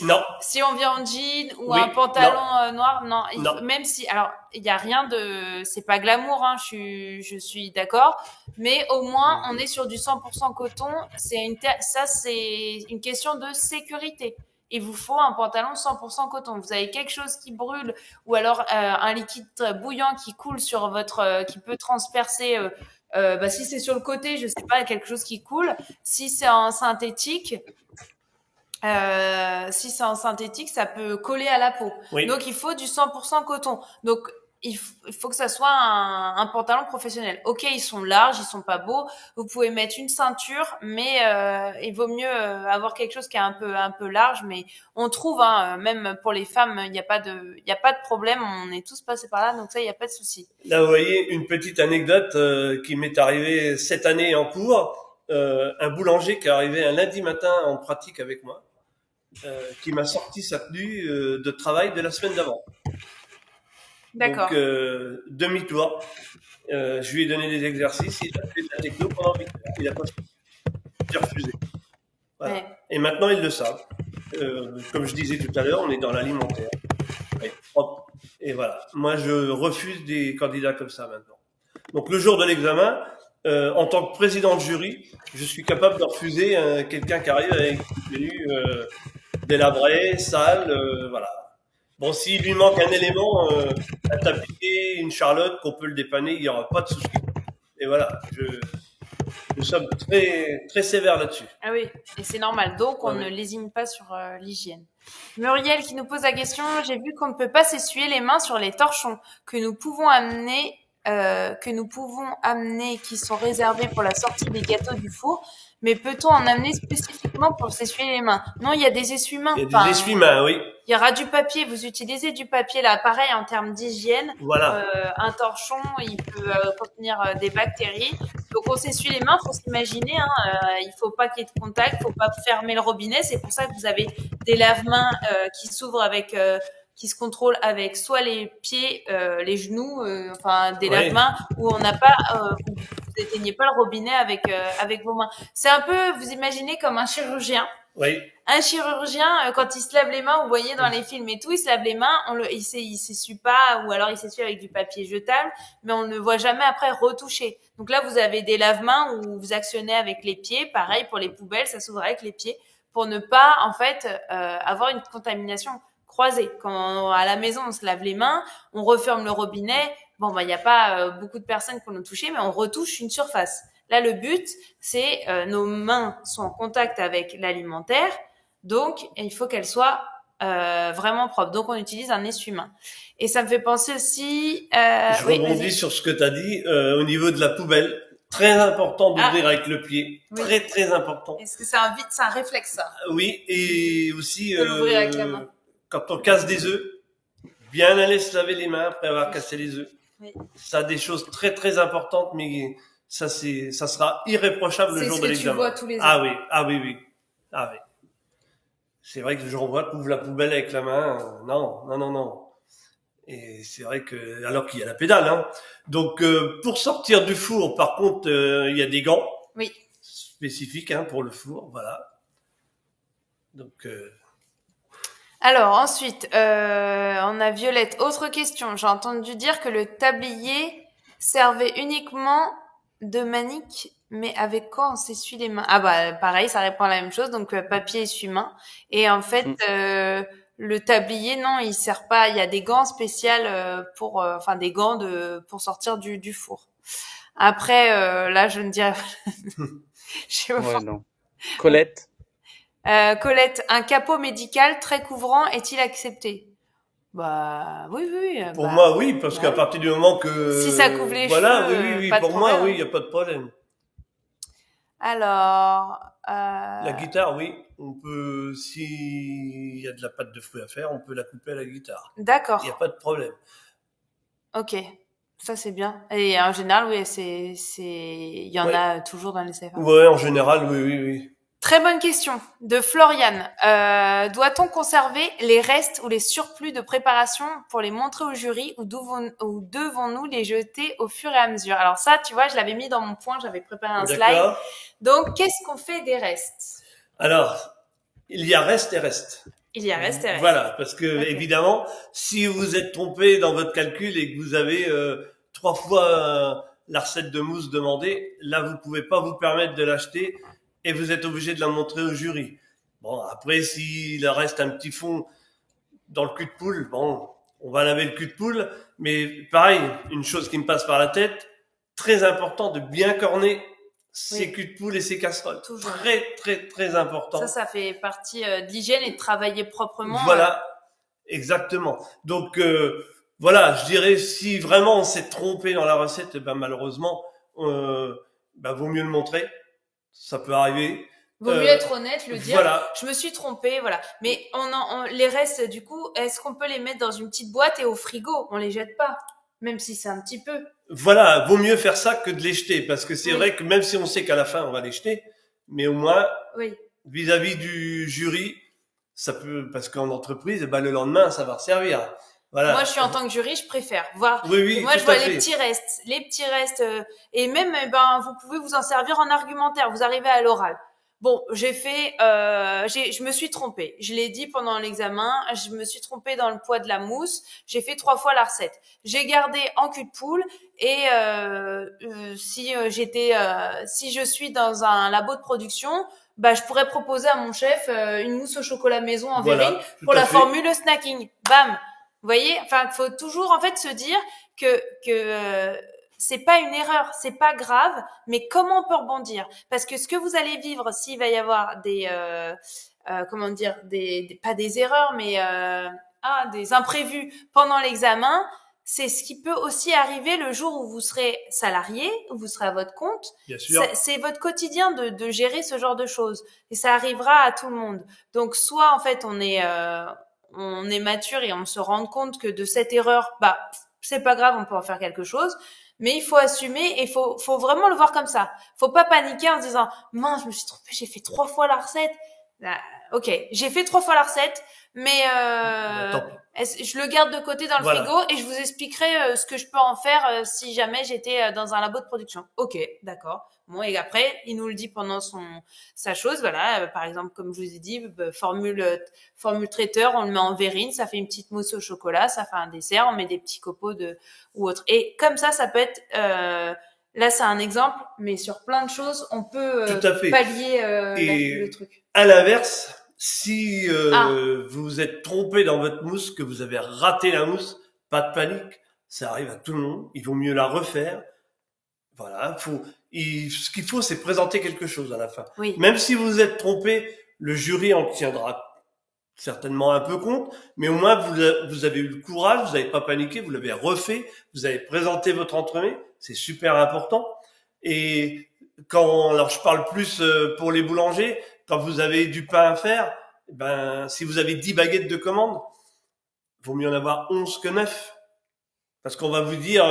non. Si on vient en jean ou un pantalon noir, non. Même si, alors il y a rien de, c'est pas glamour, hein. Je suis d'accord, mais au moins on est sur du 100% coton. C'est une question de sécurité. Il vous faut un pantalon 100% coton. Vous avez quelque chose qui brûle ou alors un liquide bouillant qui coule sur qui peut transpercer. Si c'est sur le côté, je sais pas, quelque chose qui coule. Si c'est en synthétique, ça peut coller à la peau. Oui. Donc il faut du 100% coton. Donc il faut que ça soit un pantalon professionnel. Ok, ils sont larges, ils sont pas beaux. Vous pouvez mettre une ceinture, mais il vaut mieux avoir quelque chose qui est un peu large. Mais on trouve, hein, même pour les femmes, il y a pas de problème. On est tous passés par là, donc ça, il y a pas de souci. Là, vous voyez une petite anecdote qui m'est arrivée cette année en cours. Un boulanger qui est arrivé un lundi matin en pratique avec moi, qui m'a sorti sa tenue de travail de la semaine d'avant. D'accord. Donc, demi-tour. Je lui ai donné des exercices, il a fait de la techno pendant 8 heures. Il a pas j'ai refusé. Voilà. Ouais. Et maintenant, ils le savent. Comme je disais tout à l'heure, on est dans l'alimentaire. Ouais, propre. Et voilà. Moi, je refuse des candidats comme ça maintenant. Donc, le jour de l'examen, en tant que président de jury, je suis capable de refuser quelqu'un qui arrive avec une tenue délabrée, sale, voilà. Bon, s'il lui manque un élément, un tablier, une charlotte, qu'on peut le dépanner, il n'y aura pas de souci. Et voilà, nous sommes très, très sévères là-dessus. Ah oui, et c'est normal. Donc, on ne lésine pas sur l'hygiène. Muriel qui nous pose la question, j'ai vu qu'on ne peut pas s'essuyer les mains sur les torchons que nous pouvons amener, qui sont réservés pour la sortie des gâteaux du four. Mais peut-on en amener spécifiquement pour s'essuyer les mains? Non, il y a des essuie-mains. Il y a des essuie-mains, oui. Il y aura du papier. Vous utilisez du papier là, pareil en termes d'hygiène. Voilà. Un torchon, il peut contenir des bactéries. Donc on s'essuie les mains. Faut s'imaginer. Il faut pas qu'il y ait de contact. Faut pas fermer le robinet. C'est pour ça que vous avez des lave-mains qui s'ouvrent qui se contrôlent avec soit les pieds, les genoux, des lave-mains où on n'a pas. Vous éteignez pas le robinet avec vos mains. C'est un peu, vous imaginez comme un chirurgien. Oui. Un chirurgien, quand il se lave les mains, vous voyez dans les films et tout, il se lave les mains, il s'essuie pas, ou alors il s'essuie avec du papier jetable, mais on ne le voit jamais après retoucher. Donc là, vous avez des lave-mains où vous actionnez avec les pieds. Pareil pour les poubelles, ça s'ouvre avec les pieds pour ne pas, en fait, avoir une contamination croisée. Quand à la maison, on se lave les mains, on referme le robinet. Bon, il n'y a pas beaucoup de personnes qui l'ont touché, mais on retouche une surface. Là, le but, c'est nos mains sont en contact avec l'alimentaire, donc il faut qu'elles soient vraiment propres. Donc, on utilise un essuie-main. Et ça me fait penser aussi... Je rebondis sur ce que tu as dit au niveau de la poubelle. Très important d'ouvrir avec le pied. Oui. Très, très important. Est-ce que c'est un réflexe, ça? Oui, et aussi l'ouvrir avec la main. Quand on casse des œufs, bien aller se laver les mains après avoir cassé les œufs. Oui. Ça a des choses très, très importantes, mais ça sera irréprochable le jour de l'examen. C'est ce que tu vois tous les jours. Ah oui, ah oui, oui. Ah oui. C'est vrai que j'en vois qui ouvre la poubelle avec la main. Non. Et c'est vrai que, alors qu'il y a la pédale, hein. Donc, pour sortir du four, par contre, il y a des gants. Oui. Spécifiques, hein, pour le four, voilà. Donc, Alors, ensuite, on a Violette. Autre question. J'ai entendu dire que le tablier servait uniquement de manique, mais avec quoi on s'essuie les mains? Ah bah, pareil, ça répond à la même chose. Donc, papier essuie-main. Et en fait, le tablier, non, il sert pas. Il y a des gants spéciaux pour sortir du four. Après, là, je ne dirais pas. Ouais, non. Colette. Colette, un capot médical très couvrant est-il accepté? Bah oui. Pour moi, oui, parce qu'à partir du moment que si ça couvre les cheveux, oui. Pour moi, oui, il y a pas de problème. Alors, la guitare, oui, on peut, s'il y a de la pâte de fruits à faire, on peut la couper à la guitare. D'accord. Il n'y a pas de problème. Ok, ça c'est bien. Et en général, oui, il y en a toujours dans les CFA. Ouais, en général, oui. Très bonne question de Floriane. Doit-on conserver les restes ou les surplus de préparation pour les montrer au jury ou devons-nous les jeter au fur et à mesure? Alors ça, tu vois, je l'avais mis dans mon point, j'avais préparé un slide. Donc, qu'est-ce qu'on fait des restes? Alors, il y a reste et reste. Il y a reste et reste. Voilà, parce que évidemment, si vous êtes trompé dans votre calcul et que vous avez 3 fois la recette de mousse demandée, là, vous pouvez pas vous permettre de l'acheter. Et vous êtes obligé de la montrer au jury. Bon, après, s'il reste un petit fond dans le cul de poule, bon, on va laver le cul de poule. Mais pareil, une chose qui me passe par la tête, très important de bien corner ses culs de poule et ses casseroles. Toujours. Très, très, très important. Ça fait partie de l'hygiène et de travailler proprement. Voilà, exactement. Donc, voilà, je dirais, si vraiment on s'est trompé dans la recette, malheureusement, vaut mieux le montrer. Ça peut arriver. Vaut mieux être honnête, le dire. Voilà. Je me suis trompée, voilà. Mais les restes, du coup, est-ce qu'on peut les mettre dans une petite boîte et au frigo? On les jette pas, même si c'est un petit peu. Voilà, vaut mieux faire ça que de les jeter, parce que c'est vrai que même si on sait qu'à la fin on va les jeter, mais au moins vis-à-vis du jury, ça peut, parce qu'en entreprise, le lendemain ça va servir. Voilà. Moi, je suis en tant que jury, je préfère voir. Oui, moi, je vois les petits restes, et même, vous pouvez vous en servir en argumentaire. Vous arrivez à l'oral. Bon, je me suis trompée. Je l'ai dit pendant l'examen. Je me suis trompée dans le poids de la mousse. J'ai fait 3 fois la recette. J'ai gardé en cul de poule. Et si je suis dans un labo de production, je pourrais proposer à mon chef une mousse au chocolat maison en verrine pour la formule snacking. Bam. Vous voyez, enfin, faut toujours en fait se dire que c'est pas une erreur, c'est pas grave, mais comment on peut rebondir? Parce que ce que vous allez vivre, s'il va y avoir des pas des erreurs, mais des imprévus pendant l'examen, c'est ce qui peut aussi arriver le jour où vous serez salarié, où vous serez à votre compte. Bien sûr. C'est votre quotidien de gérer ce genre de choses, et ça arrivera à tout le monde. Donc soit en fait on est mature et on se rend compte que de cette erreur, c'est pas grave, on peut en faire quelque chose, mais il faut assumer et faut vraiment le voir comme ça. Faut pas paniquer en se disant, mince, je me suis trompée, j'ai fait 3 fois la recette. Ok, j'ai fait 3 fois la recette, mais Je le garde de côté dans le Voilà. frigo et je vous expliquerai ce que je peux en faire si jamais j'étais dans un labo de production. Ok, d'accord. Bon, et après, il nous le dit pendant sa chose. Voilà, par exemple, comme je vous ai dit, formule traiteur, on le met en verrine, ça fait une petite mousse au chocolat, ça fait un dessert, on met des petits copeaux ou autre. Et comme ça peut être... là, c'est un exemple, mais sur plein de choses, on peut Tout à fait. pallier le truc. À l'inverse, si vous vous êtes trompé dans votre mousse, que vous avez raté la mousse, pas de panique, ça arrive à tout le monde. Il vaut mieux la refaire. Voilà, ce qu'il faut, c'est présenter quelque chose à la fin. Oui. Même si vous vous êtes trompé, le jury en tiendra certainement un peu compte, mais au moins vous avez eu le courage, vous n'avez pas paniqué, vous l'avez refait, vous avez présenté votre entremets, c'est super important. Et alors je parle plus pour les boulangers, quand vous avez du pain à faire, si vous avez 10 baguettes de commande, vaut mieux en avoir 11 que 9. Parce qu'on va vous dire,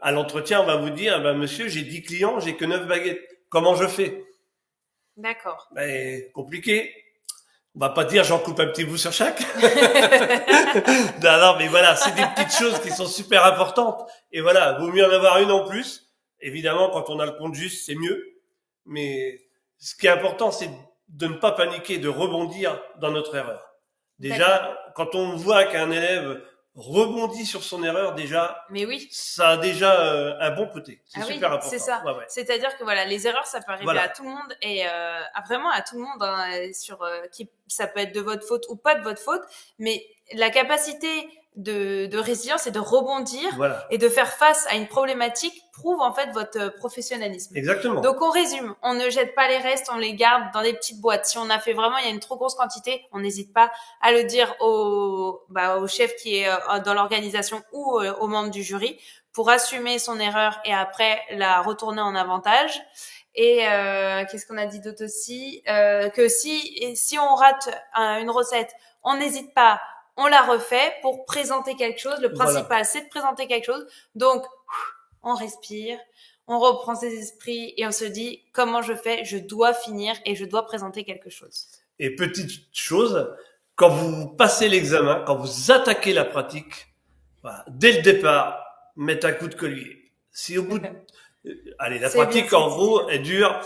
à l'entretien, on va vous dire, monsieur, j'ai 10 clients, j'ai que 9 baguettes. Comment je fais? D'accord. Compliqué. On va pas dire, j'en coupe un petit bout sur chaque. non, mais voilà, c'est des petites choses qui sont super importantes. Et voilà, vaut mieux en avoir une en plus. Évidemment, quand on a le compte juste, c'est mieux. Mais ce qui est important, c'est de ne pas paniquer, de rebondir dans notre erreur. Déjà, quand on voit qu'un élève rebondit sur son erreur, déjà, mais oui, ça a déjà un bon côté. C'est super important. C'est ça. Ouais. C'est-à-dire que voilà, les erreurs, ça peut arriver à tout le monde et vraiment à tout le monde. Hein, ça peut être de votre faute ou pas de votre faute, mais la capacité de résilience et de rebondir et de faire face à une problématique prouve en fait votre professionnalisme. Exactement. Donc on résume, on ne jette pas les restes, on les garde dans des petites boîtes. Si on a fait vraiment, il y a une trop grosse quantité, on n'hésite pas à le dire au chef qui est dans l'organisation ou aux membres du jury pour assumer son erreur et après la retourner en avantage. Et qu'est-ce qu'on a dit d'autre aussi, que si on rate une recette, on n'hésite pas, on la refait pour présenter quelque chose. Le principal, c'est de présenter quelque chose. Donc, on respire, on reprend ses esprits et on se dit comment je fais, je dois finir et je dois présenter quelque chose. Et petite chose, quand vous passez l'examen, quand vous attaquez la pratique, voilà, dès le départ, mettez un coup de collier. Si au bout la pratique, en gros, elle dure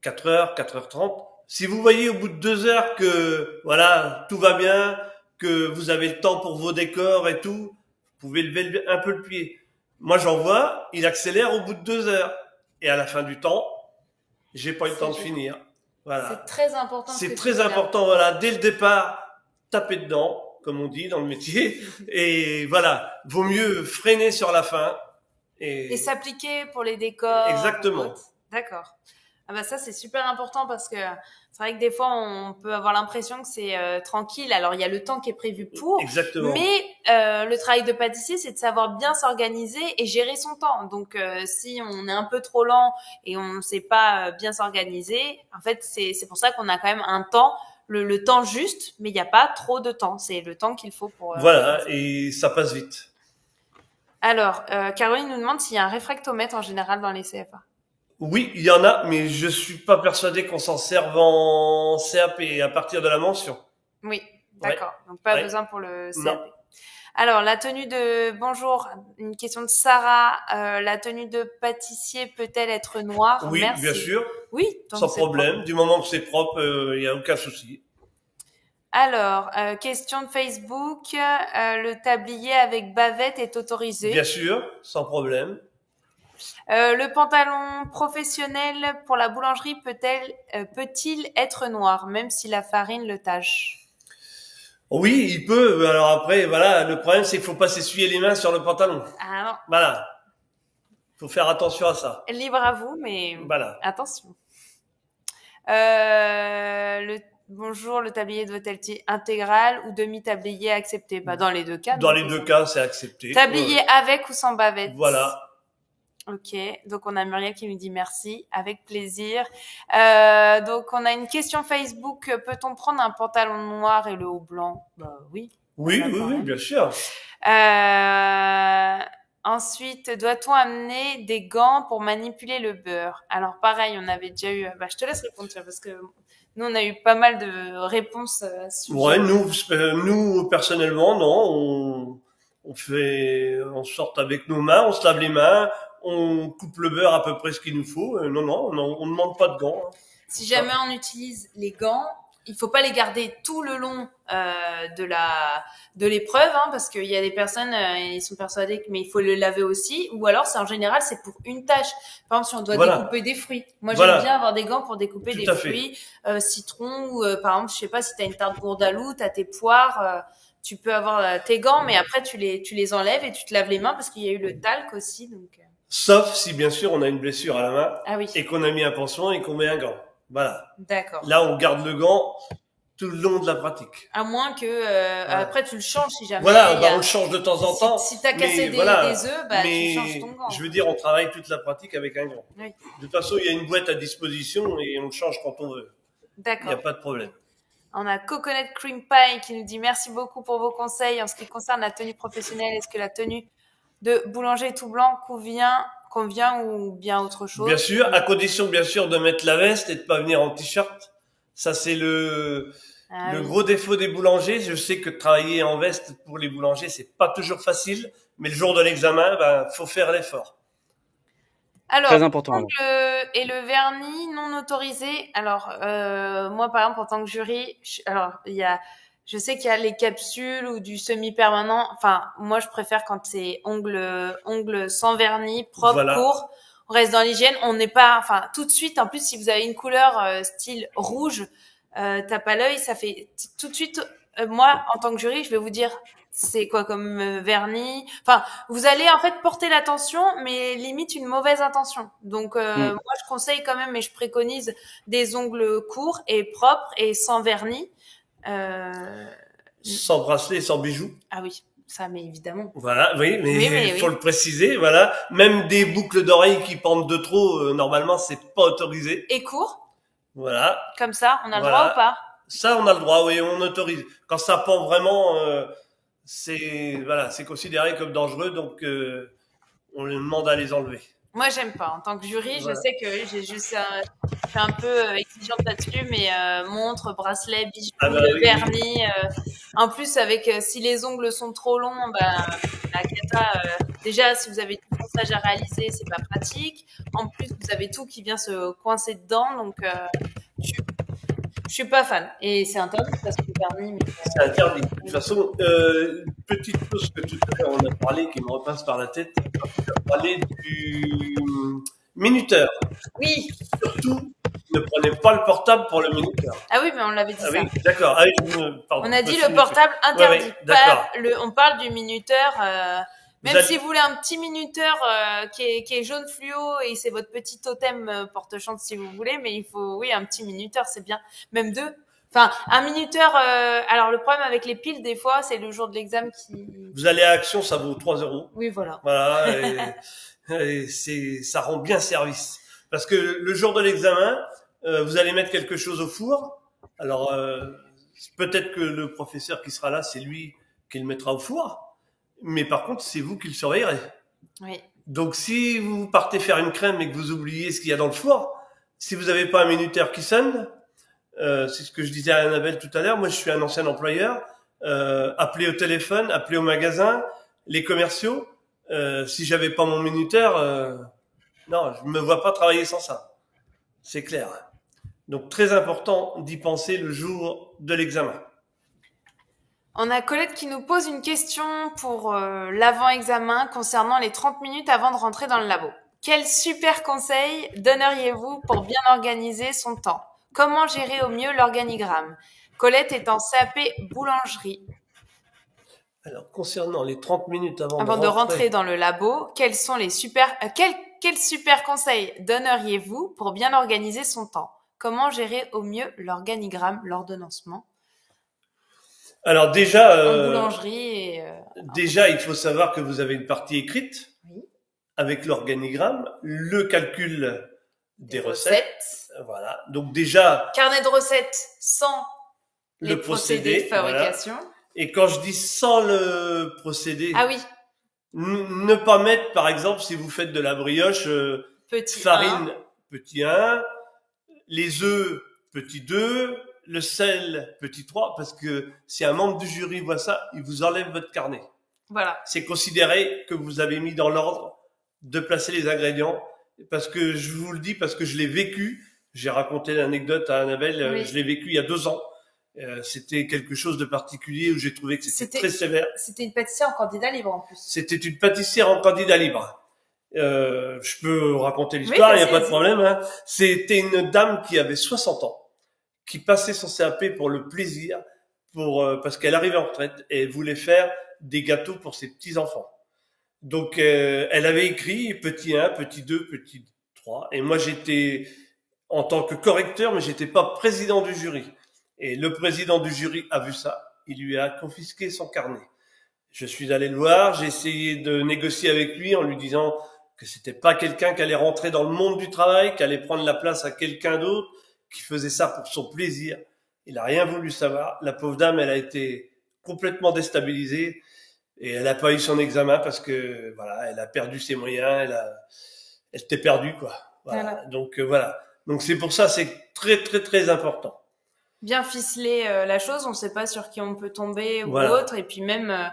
4 heures, 4h30. Si vous voyez au bout de 2 heures que, voilà, tout va bien, que vous avez le temps pour vos décors et tout, vous pouvez lever un peu le pied. Moi, j'en vois, il accélère au bout de 2 heures. Et à la fin du temps, j'ai pas eu le temps de finir. Voilà. C'est très important. C'est très important, voilà. Dès le départ, taper dedans, comme on dit dans le métier. Et voilà. Vaut mieux freiner sur la fin. Et s'appliquer pour les décors. Exactement. D'accord. Ah ça, c'est super important parce que c'est vrai que des fois, on peut avoir l'impression que c'est tranquille. Alors, il y a le temps qui est prévu pour. Exactement. Mais le travail de pâtissier, c'est de savoir bien s'organiser et gérer son temps. Donc, si on est un peu trop lent et on ne sait pas bien s'organiser, en fait, c'est pour ça qu'on a quand même un temps, le temps juste, mais il n'y a pas trop de temps. C'est le temps qu'il faut pour... voilà, et ça passe vite. Alors, Caroline nous demande s'il y a un réfractomètre en général dans les CFA. Oui, il y en a, mais je suis pas persuadé qu'on s'en serve en CAP à partir de la mention. Oui, d'accord. Donc pas besoin pour le CAP. Non. Alors, la tenue de... Bonjour, une question de Sarah. La tenue de pâtissier peut-elle être noire? Oui, Merci. bien sûr. Oui, sans problème. Propre. Du moment que c'est propre, il n'y a aucun souci. Alors, question de Facebook. Le tablier avec bavette est autorisé? Bien sûr, sans problème. Le pantalon professionnel pour la boulangerie peut-il être noir, même si la farine le tache? Oui, il peut. Alors après, voilà, le problème c'est qu'il faut pas s'essuyer les mains sur le pantalon. Ah non. Voilà. Faut faire attention à ça. Libre à vous, mais voilà. Attention. Bonjour, le tablier doit-être intégral ou demi-tablier accepté? Dans les deux cas. Dans les deux cas, c'est accepté. Tablier avec ou sans bavette? Voilà. Ok, donc on a Muriel qui nous dit merci, avec plaisir. Donc on a une question Facebook, peut-on prendre un pantalon noir et le haut blanc? Oui. Oui, bien sûr. Ensuite, doit-on amener des gants pour manipuler le beurre? Alors pareil, on avait déjà eu... je te laisse répondre parce que Nous, on a eu pas mal de réponses à ce sujet. Ouais, nous personnellement, non, on sort avec nos mains, on se lave les mains, on coupe le beurre à peu près ce qu'il nous faut. Non, on ne demande pas de gants. Hein. Si jamais on utilise les gants, il faut pas les garder tout le long de l'épreuve, hein, parce qu'il y a des personnes, ils sont persuadés que mais il faut le laver aussi, ou alors c'est en général c'est pour une tâche. Par exemple, si on doit découper des fruits, moi j'aime bien avoir des gants pour découper des fruits, citron ou par exemple, je sais pas si t'as une tarte bourdaloue, t'as tes poires, tu peux avoir tes gants, mais après tu les enlèves et tu te laves les mains parce qu'il y a eu le talc aussi, donc. Sauf si bien sûr on a une blessure à la main oui. et qu'on a mis un pansement et qu'on met un gant. Voilà. D'accord. Là, on garde le gant tout le long de la pratique. À moins que après tu le changes si jamais. Voilà, on le change de temps en temps. Si t'as cassé des œufs, tu changes ton gant. Je veux dire, on travaille toute la pratique avec un gant. Oui. De toute façon, il y a une boîte à disposition et on le change quand on veut. D'accord. Il n'y a pas de problème. On a Coconut Cream Pie qui nous dit merci beaucoup pour vos conseils en ce qui concerne la tenue professionnelle. Est-ce que la tenue de boulanger tout blanc convient ou bien autre chose? Bien sûr, à condition bien sûr de mettre la veste et de pas venir en t-shirt. Ça c'est le gros défaut des boulangers. Je sais que travailler en veste pour les boulangers c'est pas toujours facile, mais le jour de l'examen, faut faire l'effort. Alors, très important. Et le vernis non autorisé. Alors, moi par exemple en tant que jury, je sais qu'il y a les capsules ou du semi-permanent. Enfin, moi, je préfère quand c'est ongles sans vernis, propre, court. On reste dans l'hygiène. On n'est pas, enfin, tout de suite. En plus, si vous avez une couleur style rouge, tape à l'œil, ça fait tout de suite. Moi, en tant que jury, je vais vous dire, c'est quoi comme vernis. Enfin, vous allez en fait porter l'attention, mais limite une mauvaise intention. Donc, moi, je conseille quand même, et je préconise des ongles courts et propres et sans vernis. Sans bracelet, sans bijoux. Ah oui, ça, mais évidemment. Voilà, oui, mais faut le préciser, voilà. Même des boucles d'oreilles qui pendent de trop, normalement, c'est pas autorisé. Et court. Voilà. Comme ça, on a le droit ou pas? Ça, on a le droit, oui, on autorise. Quand ça pend vraiment, c'est considéré comme dangereux, donc on lui demande à les enlever. Moi, j'aime pas. En tant que jury, je sais que je suis un peu exigeante là-dessus, mais montre, bracelet, bijoux, vernis. En plus, avec si les ongles sont trop longs, la cata. Déjà, si vous avez tout le montage à réaliser, c'est pas pratique. En plus, vous avez tout qui vient se coincer dedans, donc je suis pas fan. Et c'est interdit parce que le vernis. C'est interdit. De toute façon, petite chose que tout à l'heure on a parlé, qui me repasse par la tête, on a parlé du minuteur. Oui. Surtout, ne prenez pas le portable pour le minuteur. Ah oui, mais on l'avait dit ça. Oui, d'accord. On a dit le portable interdit. Ouais, on parle du minuteur. Même si vous voulez un petit minuteur qui est jaune fluo et c'est votre petit totem porte-chance si vous voulez, mais il faut, un petit minuteur, c'est bien. Même deux. Enfin, un minuteur. Alors le problème avec les piles, des fois, c'est le jour de l'examen qui. Vous allez à Action, ça vaut 3 €. Oui, voilà. Voilà. Et ça rend bien service. Parce que le jour de l'examen, vous allez mettre quelque chose au four. Alors peut-être que le professeur qui sera là, c'est lui qui le mettra au four. Mais par contre, c'est vous qui le surveillerez. Oui. Donc, si vous partez faire une crème et que vous oubliez ce qu'il y a dans le four, si vous n'avez pas un minuteur qui sonne, c'est ce que je disais à Annabelle tout à l'heure, moi je suis un ancien employeur, appelez au téléphone, appelez au magasin, les commerciaux, si j'avais pas mon minuteur, non, je me vois pas travailler sans ça. C'est clair. Donc, très important d'y penser le jour de l'examen. On a Colette qui nous pose une question pour l'avant-examen concernant les 30 minutes avant de rentrer dans le labo. Quel super conseil donneriez-vous pour bien organiser son temps? Comment gérer au mieux l'organigramme? Colette est en CAP boulangerie. Alors, concernant les 30 minutes avant de rentrer dans le labo, quels super conseils donneriez-vous pour bien organiser son temps? Comment gérer au mieux l'organigramme, l'ordonnancement? Alors déjà, en boulangerie déjà, il faut savoir que vous avez une partie écrite avec l'organigramme, le calcul des recettes. Voilà. Donc déjà, carnet de recettes sans les procédés de fabrication. Voilà. Et quand je dis sans le procédé, oui, ne pas mettre, par exemple, si vous faites de la brioche, petit farine petit 1, les œufs petit 2, le sel, petit 3, parce que si un membre du jury voit ça, il vous enlève votre carnet. Voilà. C'est considéré que vous avez mis dans l'ordre de placer les ingrédients, parce que je vous le dis, parce que je l'ai vécu. J'ai raconté l'anecdote à Annabelle, Oui. je l'ai vécu il y a 2 ans. C'était quelque chose de particulier où j'ai trouvé que c'était très sévère. C'était une pâtissière en candidat libre en plus. C'était une pâtissière en candidat libre. Je peux raconter l'histoire, il n'y a pas de problème. Hein. C'était une dame qui avait 60 ans, qui passait son CAP pour le plaisir, parce qu'elle arrivait en retraite et elle voulait faire des gâteaux pour ses petits-enfants. Donc, elle avait écrit petit 1, petit 2, petit 3. Et moi, j'étais en tant que correcteur, mais j'étais pas président du jury. Et le président du jury a vu ça. Il lui a confisqué son carnet. Je suis allé le voir, j'ai essayé de négocier avec lui en lui disant que c'était pas quelqu'un qui allait rentrer dans le monde du travail, qui allait prendre la place à quelqu'un d'autre, qui faisait ça pour son plaisir. Il a rien voulu savoir. La pauvre dame, elle a été complètement déstabilisée et elle a pas eu son examen parce que voilà, elle a perdu ses moyens, elle était perdue quoi. Voilà. Donc voilà. Donc c'est pour ça, c'est très très très important. Bien ficeler la chose, on sait pas sur qui on peut tomber ou autre, et puis même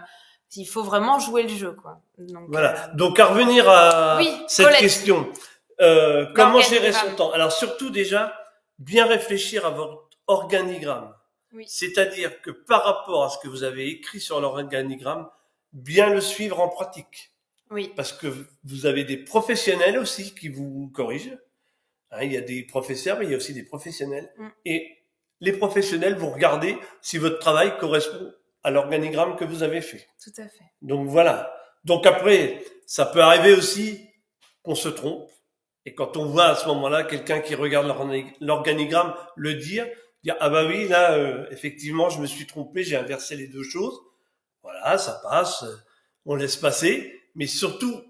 il faut vraiment jouer le jeu quoi. Donc, voilà. Donc à revenir à cette question, comment gérer son temps? Alors surtout déjà bien réfléchir à votre organigramme. Oui. C'est-à-dire que par rapport à ce que vous avez écrit sur l'organigramme, bien le suivre en pratique. Oui. Parce que vous avez des professionnels aussi qui vous corrigent. Hein, il y a des professeurs, mais il y a aussi des professionnels. Et les professionnels, vous regardez si votre travail correspond à l'organigramme que vous avez fait. Tout à fait. Donc voilà. Donc après, ça peut arriver aussi qu'on se trompe. Et quand on voit à ce moment-là quelqu'un qui regarde l'organigramme le dire ah bah oui, là, effectivement, je me suis trompé, j'ai inversé les 2 choses. Voilà, ça passe, on laisse passer. Mais surtout,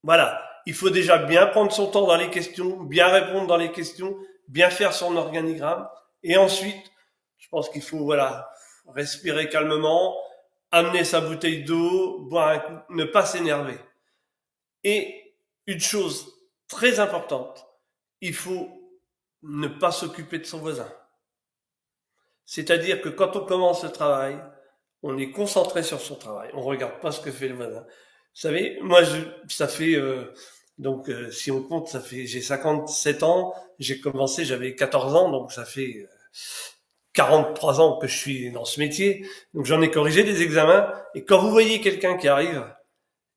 voilà, il faut déjà bien prendre son temps dans les questions, bien répondre dans les questions, bien faire son organigramme. Et ensuite, je pense qu'il faut, voilà, respirer calmement, amener sa bouteille d'eau, boire un coup, ne pas s'énerver. Et une chose très importante, il faut ne pas s'occuper de son voisin. C'est-à-dire que quand on commence le travail, on est concentré sur son travail. On regarde pas ce que fait le voisin. Vous savez, moi, ça fait si on compte, j'ai 57 ans. J'ai commencé, j'avais 14 ans, donc ça fait 43 ans que je suis dans ce métier. Donc j'en ai corrigé des examens. Et quand vous voyez quelqu'un qui arrive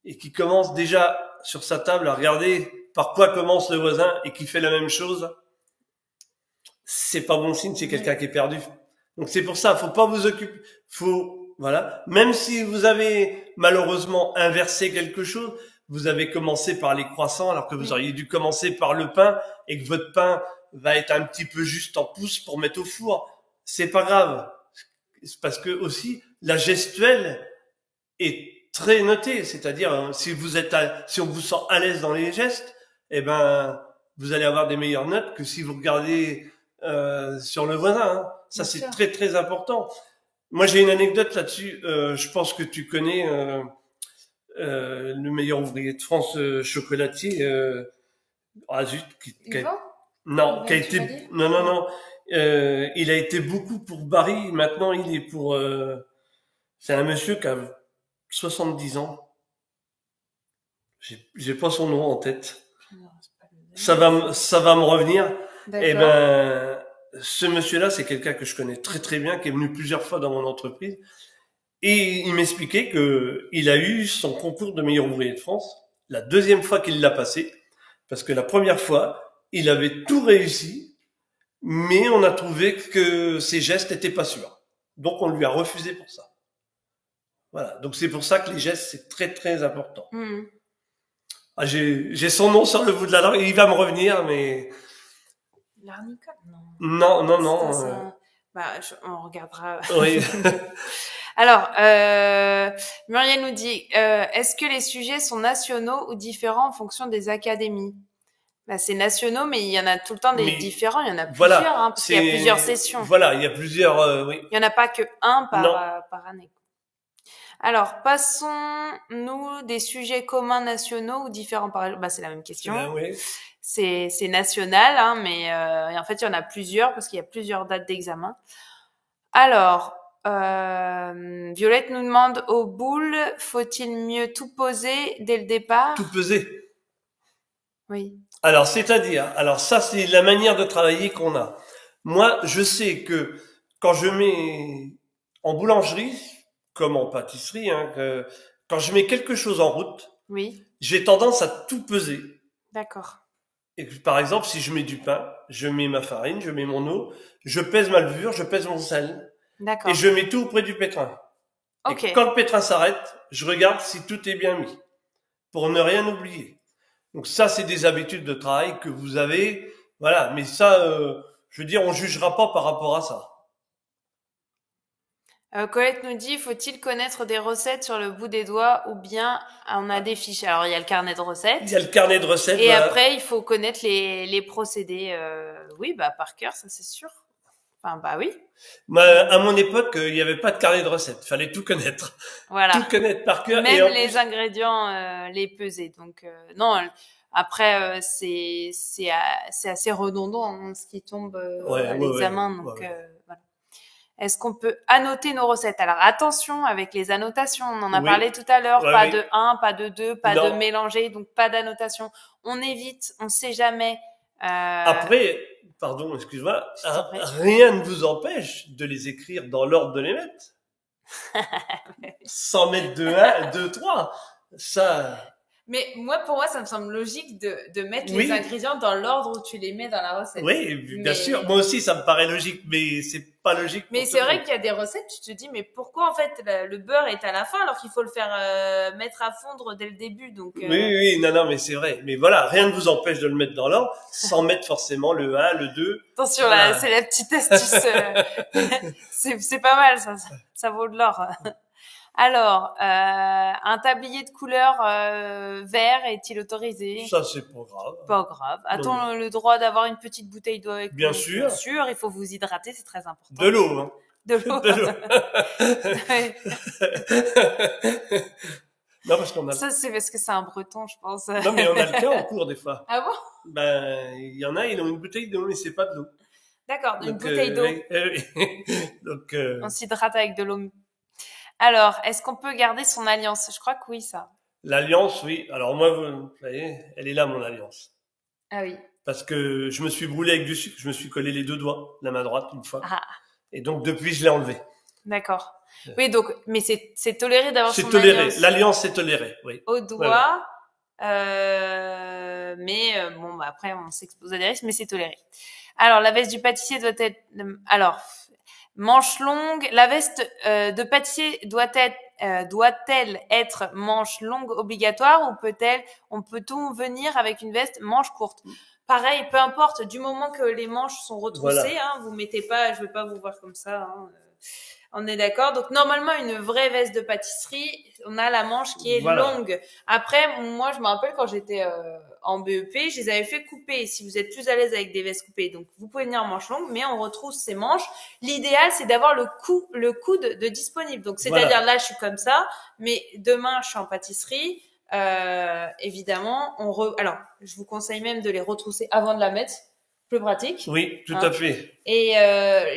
et qui commence déjà sur sa table à regarder par quoi commence le voisin et qui fait la même chose, c'est pas bon signe. C'est quelqu'un qui est perdu. Donc c'est pour ça, faut pas vous occuper, voilà, même si vous avez malheureusement inversé quelque chose, vous avez commencé par les croissants alors que vous auriez dû commencer par le pain et que votre pain va être un petit peu juste en pouce pour mettre au four. C'est pas grave. C'est parce que aussi la gestuelle est très notée, c'est-à-dire si on vous sent à l'aise dans les gestes, vous allez avoir des meilleures notes que si vous regardez sur le voisin. Hein. Ça, c'est très, très important. Moi, j'ai une anecdote là-dessus. Je pense que tu connais le meilleur ouvrier de France, chocolatier. Non. Il a été beaucoup pour Barry. Maintenant, il est pour... c'est un monsieur qui a 70 ans. J'ai pas son nom en tête. Non, ça va me revenir. D'accord. Ce monsieur-là, c'est quelqu'un que je connais très très bien, qui est venu plusieurs fois dans mon entreprise, et il m'expliquait que il a eu son concours de meilleur ouvrier de France, la 2e fois qu'il l'a passé, parce que la première fois, il avait tout réussi, mais on a trouvé que ses gestes étaient pas sûrs. Donc on lui a refusé pour ça. Voilà. Donc c'est pour ça que les gestes, c'est très très important. Ah, j'ai son nom sur le bout de la langue, il va me revenir, mais... L'arnica? Non. On regardera. Oui. Alors, Muriel nous dit, est-ce que les sujets sont nationaux ou différents en fonction des académies? C'est nationaux, mais il y en a tout le temps des différents. Il y en a plusieurs, parce qu'il y a plusieurs sessions. Voilà, il y a plusieurs. Oui. Il y en a pas que un par année. Alors, passons-nous des sujets communs nationaux ou différents c'est la même question. Oui. C'est national, hein, mais et en fait, il y en a plusieurs parce qu'il y a plusieurs dates d'examen. Alors, Violette nous demande aux boules, faut-il mieux tout poser dès le départ? Tout peser. Oui. Alors, alors ça, c'est la manière de travailler qu'on a. Moi, je sais que quand je mets en boulangerie, comme en pâtisserie, hein, quand je mets quelque chose en route, Oui. j'ai tendance à tout peser. D'accord. Et par exemple, si je mets du pain, je mets ma farine, je mets mon eau, je pèse ma levure, je pèse mon sel, D'accord. et je mets tout auprès du pétrin. Ok. Et quand le pétrin s'arrête, je regarde si tout est bien mis, pour ne rien oublier. Donc ça, c'est des habitudes de travail que vous avez, voilà. Mais ça, je veux dire, on jugera pas par rapport à ça. Colette nous dit, faut-il connaître des recettes sur le bout des doigts ou bien on a des fiches? Alors, il y a le carnet de recettes. Il y a le carnet de recettes. Et après, il faut connaître les procédés. Oui, par cœur, ça c'est sûr. Enfin, oui. À mon époque, il n'y avait pas de carnet de recettes. Il fallait tout connaître. Voilà. Tout connaître par cœur. Même les ingrédients, les peser. Donc, non. Après, c'est assez redondant hein, ce qui tombe à l'examen. Donc, voilà. Est-ce qu'on peut annoter nos recettes? Alors attention avec les annotations, on en a parlé tout à l'heure, pas de 1, pas de 2, pas de mélanger, donc pas d'annotation. On évite, on sait jamais. Après, pardon, excuse-moi, rien ne vous empêche de les écrire dans l'ordre de les mettre. Sans mettre de 1, 2, 3. Ça... Mais pour moi, ça me semble logique de mettre les ingrédients dans l'ordre où tu les mets dans la recette. Oui, bien sûr. Moi aussi, ça me paraît logique, mais c'est pas logique. Mais c'est vrai qu'il y a des recettes, tu te dis, mais pourquoi en fait le beurre est à la fin alors qu'il faut le faire mettre à fondre dès le début. Donc. Oui, non, mais c'est vrai. Mais voilà, rien ne vous empêche de le mettre dans l'ordre, sans mettre forcément le 1, le 2. Attention là, c'est la petite astuce. C'est pas mal, ça vaut de l'or. Alors, un tablier de couleur vert est-il autorisé? Ça, c'est pas grave. Pas grave. A-t-on le droit d'avoir une petite bouteille d'eau avec nous? Bien sûr. Bien sûr, il faut vous hydrater, c'est très important. De l'eau, hein. De l'eau. Non, parce qu'on a... Ça, c'est parce que c'est un breton, je pense. Non, mais on a le cas en cours, des fois. Ah bon? Il y en a, ils ont une bouteille d'eau, mais c'est pas de l'eau. D'accord, une bouteille d'eau. Donc, on s'hydrate avec de l'eau. Alors, est-ce qu'on peut garder son alliance? Je crois que oui, ça. L'alliance, oui. Alors moi, vous voyez, elle est là, mon alliance. Ah oui. Parce que je me suis brûlé avec du sucre, je me suis collé les 2 doigts, la main droite, une fois. Ah. Et donc, depuis, je l'ai enlevé. D'accord. Oui, donc, mais c'est toléré d'avoir son alliance. C'est toléré. L'alliance, c'est toléré, oui. Au doigt. Mais après, on s'expose à des risques, mais c'est toléré. Alors, la veste du pâtissier doit être... Alors... Manche longue, la veste de pâtissier doit-elle être manche longue obligatoire ou peut-on venir avec une veste manche courte? Pareil, peu importe, du moment que les manches sont retroussées, voilà. Hein, vous mettez pas, je veux pas vous voir comme ça. Hein, on est d'accord. Donc normalement, une vraie veste de pâtisserie, on a la manche qui est longue. Après, moi, je me rappelle quand j'étais en BEP, je les avais fait couper. Si vous êtes plus à l'aise avec des vestes coupées, donc vous pouvez venir en manche longue, mais on retrousse ces manches. L'idéal, c'est d'avoir le coude de disponible. Donc c'est-à-dire là, je suis comme ça, mais demain, je suis en pâtisserie. Évidemment, alors je vous conseille même de les retrousser avant de la mettre. Plus pratique. Oui, tout à fait. Et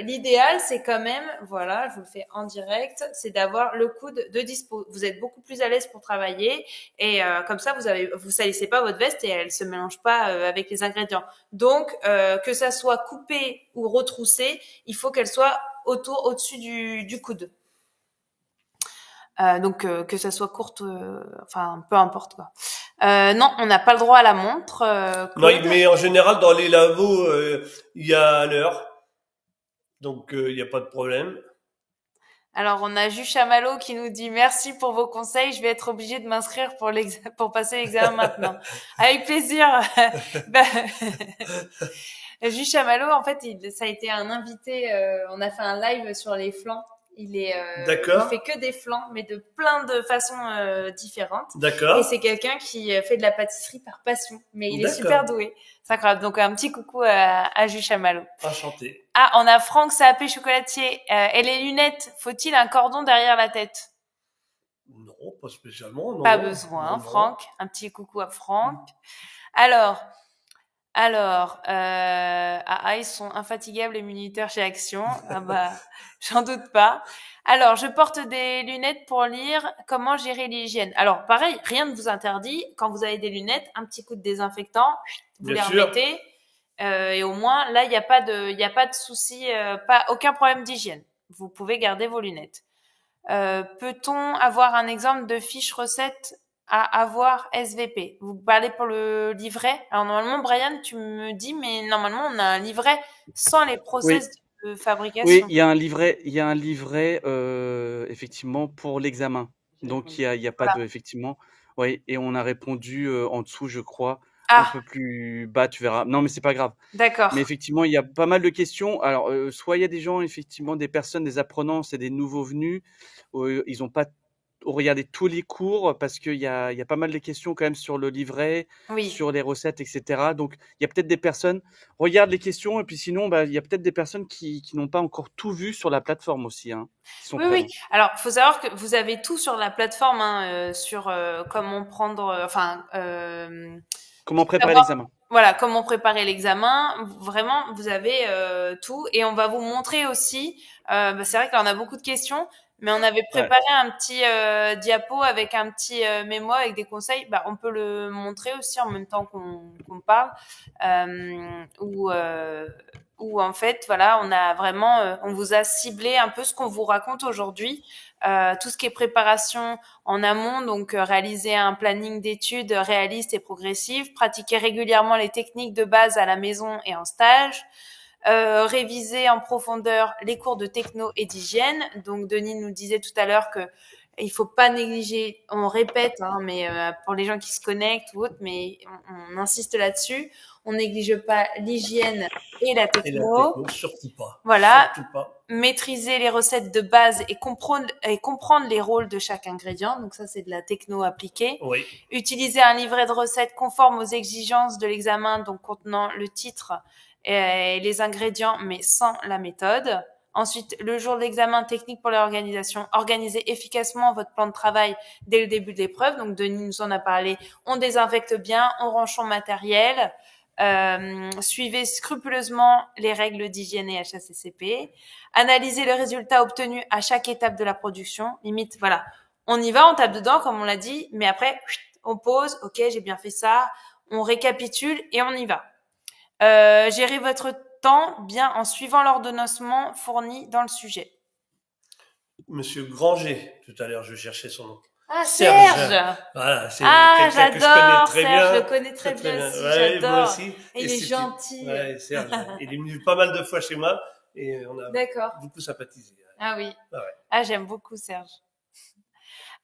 l'idéal, c'est quand même, voilà, je vous le fais en direct, c'est d'avoir le coude de dispo. Vous êtes beaucoup plus à l'aise pour travailler et comme ça, vous salissez pas votre veste et elle se mélange pas avec les ingrédients. Donc, que ça soit coupé ou retroussé, il faut qu'elle soit au-dessus du coude. Donc que ça soit courte, enfin peu importe quoi. Non, on n'a pas le droit à la montre. Non, mais en général dans les lavos, il y a l'heure, donc il n'y a pas de problème. Alors on a Jules Chamallow qui nous dit merci pour vos conseils. Je vais être obligée de m'inscrire pour passer l'examen maintenant. Avec plaisir. Jules Chamallow, en fait, ça a été un invité. On a fait un live sur les flancs. Il fait que des flancs, mais de plein de façons différentes. D'accord. Et c'est quelqu'un qui fait de la pâtisserie par passion, mais il est super doué. C'est incroyable. Donc un petit coucou à Jules Chamallow. Enchanté. Ah, on a Franck Sapé chocolatier. Et les lunettes, faut-il un cordon derrière la tête? Non, pas spécialement. Non, Pas non, besoin, non, non. Franck. Un petit coucou à Franck. Alors, ils sont infatigables les minuteurs chez Action. Ah bah, j'en doute pas. Alors, je porte des lunettes pour lire. Comment gérer l'hygiène? Alors, pareil, rien ne vous interdit. Quand vous avez des lunettes, un petit coup de désinfectant, vous Bien les sûr. remettez. Et au moins, là, il n'y a pas de souci, aucun problème d'hygiène. Vous pouvez garder vos lunettes. Peut-on avoir un exemple de fiche recette à avoir SVP? Vous parlez pour le livret. Alors normalement, Brian, tu me dis, mais normalement, on a un livret sans les Oui, process de oui, fabrication. il y a un livret effectivement pour l'examen. Donc il y a pas Voilà. de effectivement. Oui, et on a répondu en dessous, je crois, un Ah, peu plus bas, tu verras. Non, mais c'est pas grave. Mais d'accord. effectivement, il y a pas mal de questions. Alors, soit il y a des gens, effectivement, des personnes, des apprenants, c'est des nouveaux venus. Ils ont pas regardé tous les cours parce il y a pas mal de questions quand même sur le livret, Oui. sur les recettes, etc. Donc, il y a peut-être des personnes, regarde les questions et puis sinon, bah, il y a peut-être des personnes qui n'ont pas encore tout vu sur la plateforme aussi, hein, qui sont Oui, oui. présents. Alors, faut savoir que vous avez tout sur la plateforme, hein, sur comment prendre, Comment préparer savoir, l'examen? voilà, comment préparer l'examen. Vraiment, vous avez tout, et on va vous montrer aussi. C'est vrai qu'on a beaucoup de questions, mais on avait Ouais. préparé un petit diapo avec un petit mémo avec des conseils. Bah, on peut le montrer aussi en même temps qu'on parle, où en fait, voilà, on a vraiment, on vous a ciblé un peu ce qu'on vous raconte aujourd'hui, tout ce qui est préparation en amont, donc réaliser un planning d'études réaliste et progressif, pratiquer régulièrement les techniques de base à la maison et en stage, réviser en profondeur les cours de techno et d'hygiène. Donc Denis nous disait tout à l'heure que il faut pas négliger, on répète, hein, mais pour les gens qui se connectent ou autres, mais on insiste là-dessus, on néglige pas l'hygiène et la Et la techno. techno, surtout pas. Voilà, Surtout pas. maîtriser les recettes de base et comprendre les rôles de chaque ingrédient. Donc ça, c'est de la techno appliquée. Oui. Utiliser un livret de recettes conforme aux exigences de l'examen, donc contenant le titre et les ingrédients, mais sans la méthode. Ensuite, le jour de l'examen technique pour l'organisation, organisez efficacement votre plan de travail dès le début de l'épreuve. Donc Denis nous en a parlé. On désinfecte bien, on range son matériel. Suivez scrupuleusement les règles d'hygiène et HACCP. Analysez le résultat obtenu à chaque étape de la production. Limite, voilà, on y va, on tape dedans, comme on l'a dit, mais après, on pose, ok, j'ai bien fait ça, on récapitule et on y va. Gérez votre temps bien en suivant l'ordonnancement fourni dans le sujet. Monsieur Granger, tout à l'heure, je cherchais son nom. Ah, Serge. Serge. Voilà, c'est Ah, quelqu'un que je connais j'adore très Serge, je bien. le connais très bien bien. aussi, Ouais, moi j'adore. aussi. Et il est c'était- gentil. Ouais, Serge. Il est venu pas mal de fois chez moi et on a D'accord. beaucoup sympathisé. Ah oui. Ah ouais. Ah, j'aime beaucoup Serge.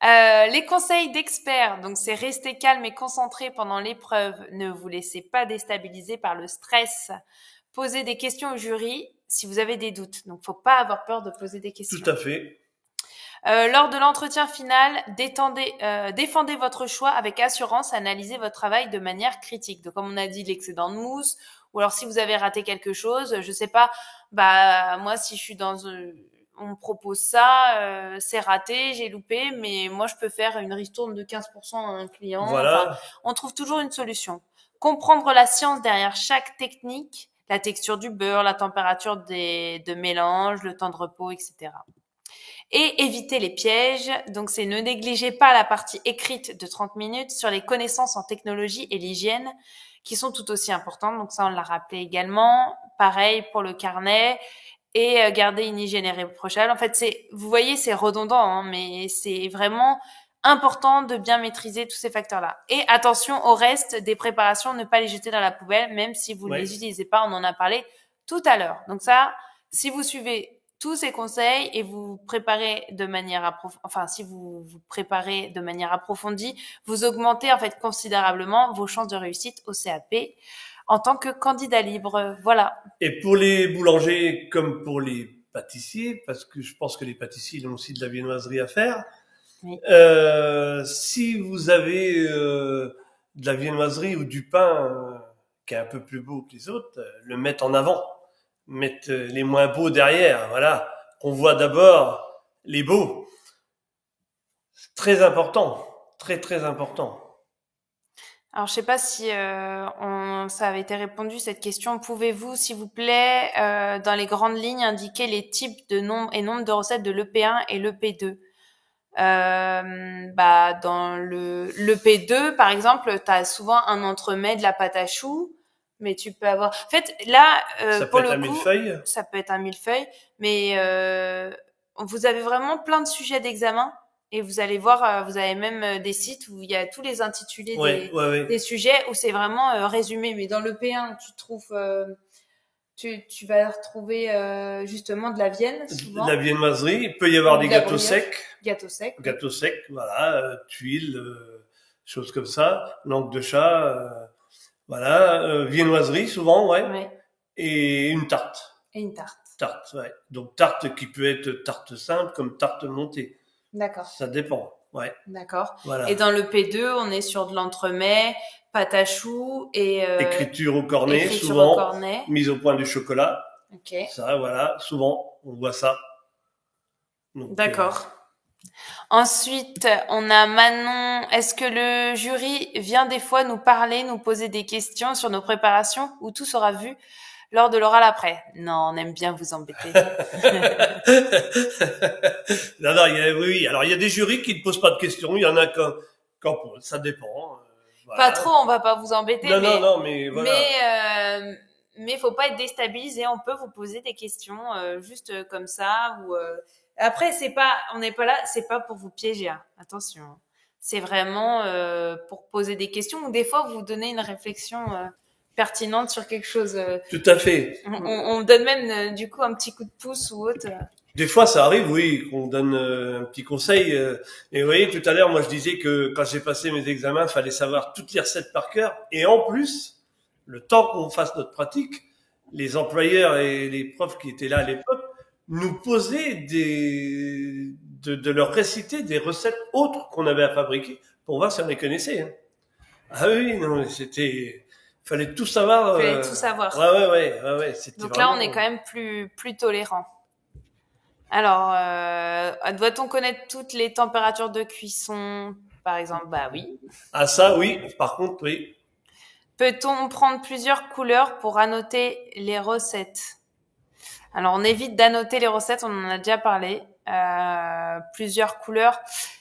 Les conseils d'experts, donc c'est rester calme et concentré pendant l'épreuve. Ne vous laissez pas déstabiliser par le stress. Posez des questions au jury si vous avez des doutes. Donc, faut pas avoir peur de poser des questions. Tout à fait. Lors de l'entretien final, défendez votre choix avec assurance, analysez votre travail de manière critique. Donc, comme on a dit, l'excédent de mousse, ou alors si vous avez raté quelque chose, je sais pas, bah moi si je suis on me propose ça, c'est raté, j'ai loupé, mais moi je peux faire une ristourne de 15% à un client. Voilà. Enfin, on trouve toujours une solution. Comprendre la science derrière chaque technique, la texture du beurre, la température de mélange, le temps de repos, etc. Et éviter les pièges. Donc, c'est ne négligez pas la partie écrite de 30 minutes sur les connaissances en technologie et l'hygiène, qui sont tout aussi importantes. Donc, ça, on l'a rappelé également. Pareil pour le carnet. Et garder une hygiène irréprochable. En fait, vous voyez, c'est redondant, hein, mais c'est vraiment important de bien maîtriser tous ces facteurs-là. Et attention au reste des préparations, ne pas les jeter dans la poubelle, même si vous ne les utilisez pas. On en a parlé tout à l'heure. Donc ça, si vous suivez tous ces conseils et vous préparez de manière si vous préparez de manière approfondie, vous augmentez en fait considérablement vos chances de réussite au CAP en tant que candidat libre. Voilà. Et pour les boulangers comme pour les pâtissiers, parce que je pense que les pâtissiers ont aussi de la viennoiserie à faire, Oui. Si vous avez de la viennoiserie ou du pain qui est un peu plus beau que les autres, le mettre en avant, mettre les moins beaux derrière, voilà, qu'on voit d'abord les beaux. Très important. Très, très important. Alors, je sais pas si ça avait été répondu, cette question. Pouvez-vous, s'il vous plaît, dans les grandes lignes, indiquer les types de nombres et nombres de recettes de l'EP1 et l'EP2? Dans l'EP2, par exemple, tu as souvent un entremets, de la pâte à choux, mais tu peux avoir... En fait, là, Ça pour peut être le un coup, millefeuille. ça peut être un millefeuille, mais vous avez vraiment plein de sujets d'examen. Et vous allez voir, vous avez même des sites où il y a tous les intitulés Ouais, ouais, ouais. des sujets où c'est vraiment résumé. Mais dans le P1, tu trouves, tu vas retrouver justement de la Vienne souvent, De la viennoiserie. Il peut y avoir ou des de la gâteaux brioche. secs. Gâteau sec. Gâteaux secs, voilà, tuiles, choses comme ça. Langue de chat, voilà. Viennoiserie, souvent, ouais. Ouais. Et une tarte. Et une tarte. Tarte, ouais. Donc tarte qui peut être tarte simple comme tarte montée. D'accord. Ça dépend, ouais. D'accord. Voilà. Et dans le P2, on est sur de l'entremets, pâte à choux et Écriture au cornet, écriture souvent. au cornet. Mise au point du chocolat. Ok. Ça, voilà. Souvent, on voit ça. Donc, D'accord. Ensuite, on a Manon. Est-ce que le jury vient des fois nous parler, nous poser des questions sur nos préparations ou tout sera vu lors de l'oral après? Non, on aime bien vous embêter. non, oui. Alors, il y a des jurys qui ne posent pas de questions. Il y en a quand posent. Ça dépend. Voilà. Pas trop, on va pas vous embêter. Non, mais voilà. Mais faut pas être déstabilisé. On peut vous poser des questions juste comme ça. Ou après, on n'est pas là. C'est pas pour vous piéger. Hein. Attention. C'est vraiment pour poser des questions ou des fois vous donner une réflexion pertinente sur quelque chose. Tout à fait. On donne même du coup un petit coup de pouce ou autre. Des fois, ça arrive, oui, qu'on donne un petit conseil. Et vous voyez, tout à l'heure, moi, je disais que quand j'ai passé mes examens, il fallait savoir toutes les recettes par cœur. Et en plus, le temps qu'on fasse notre pratique, les employeurs et les profs qui étaient là à l'époque nous posaient de leur réciter des recettes autres qu'on avait à fabriquer pour voir si on les connaissait. Hein. Ah oui, non, fallait tout savoir. Fallait tout savoir. Ouais. Donc là, on est quand même plus tolérant. Alors, doit-on connaître toutes les températures de cuisson, par exemple? Bah oui. Ah ça, oui. Par contre, oui. Peut-on prendre plusieurs couleurs pour annoter les recettes? Alors, on évite d'annoter les recettes, on en a déjà parlé. Plusieurs couleurs.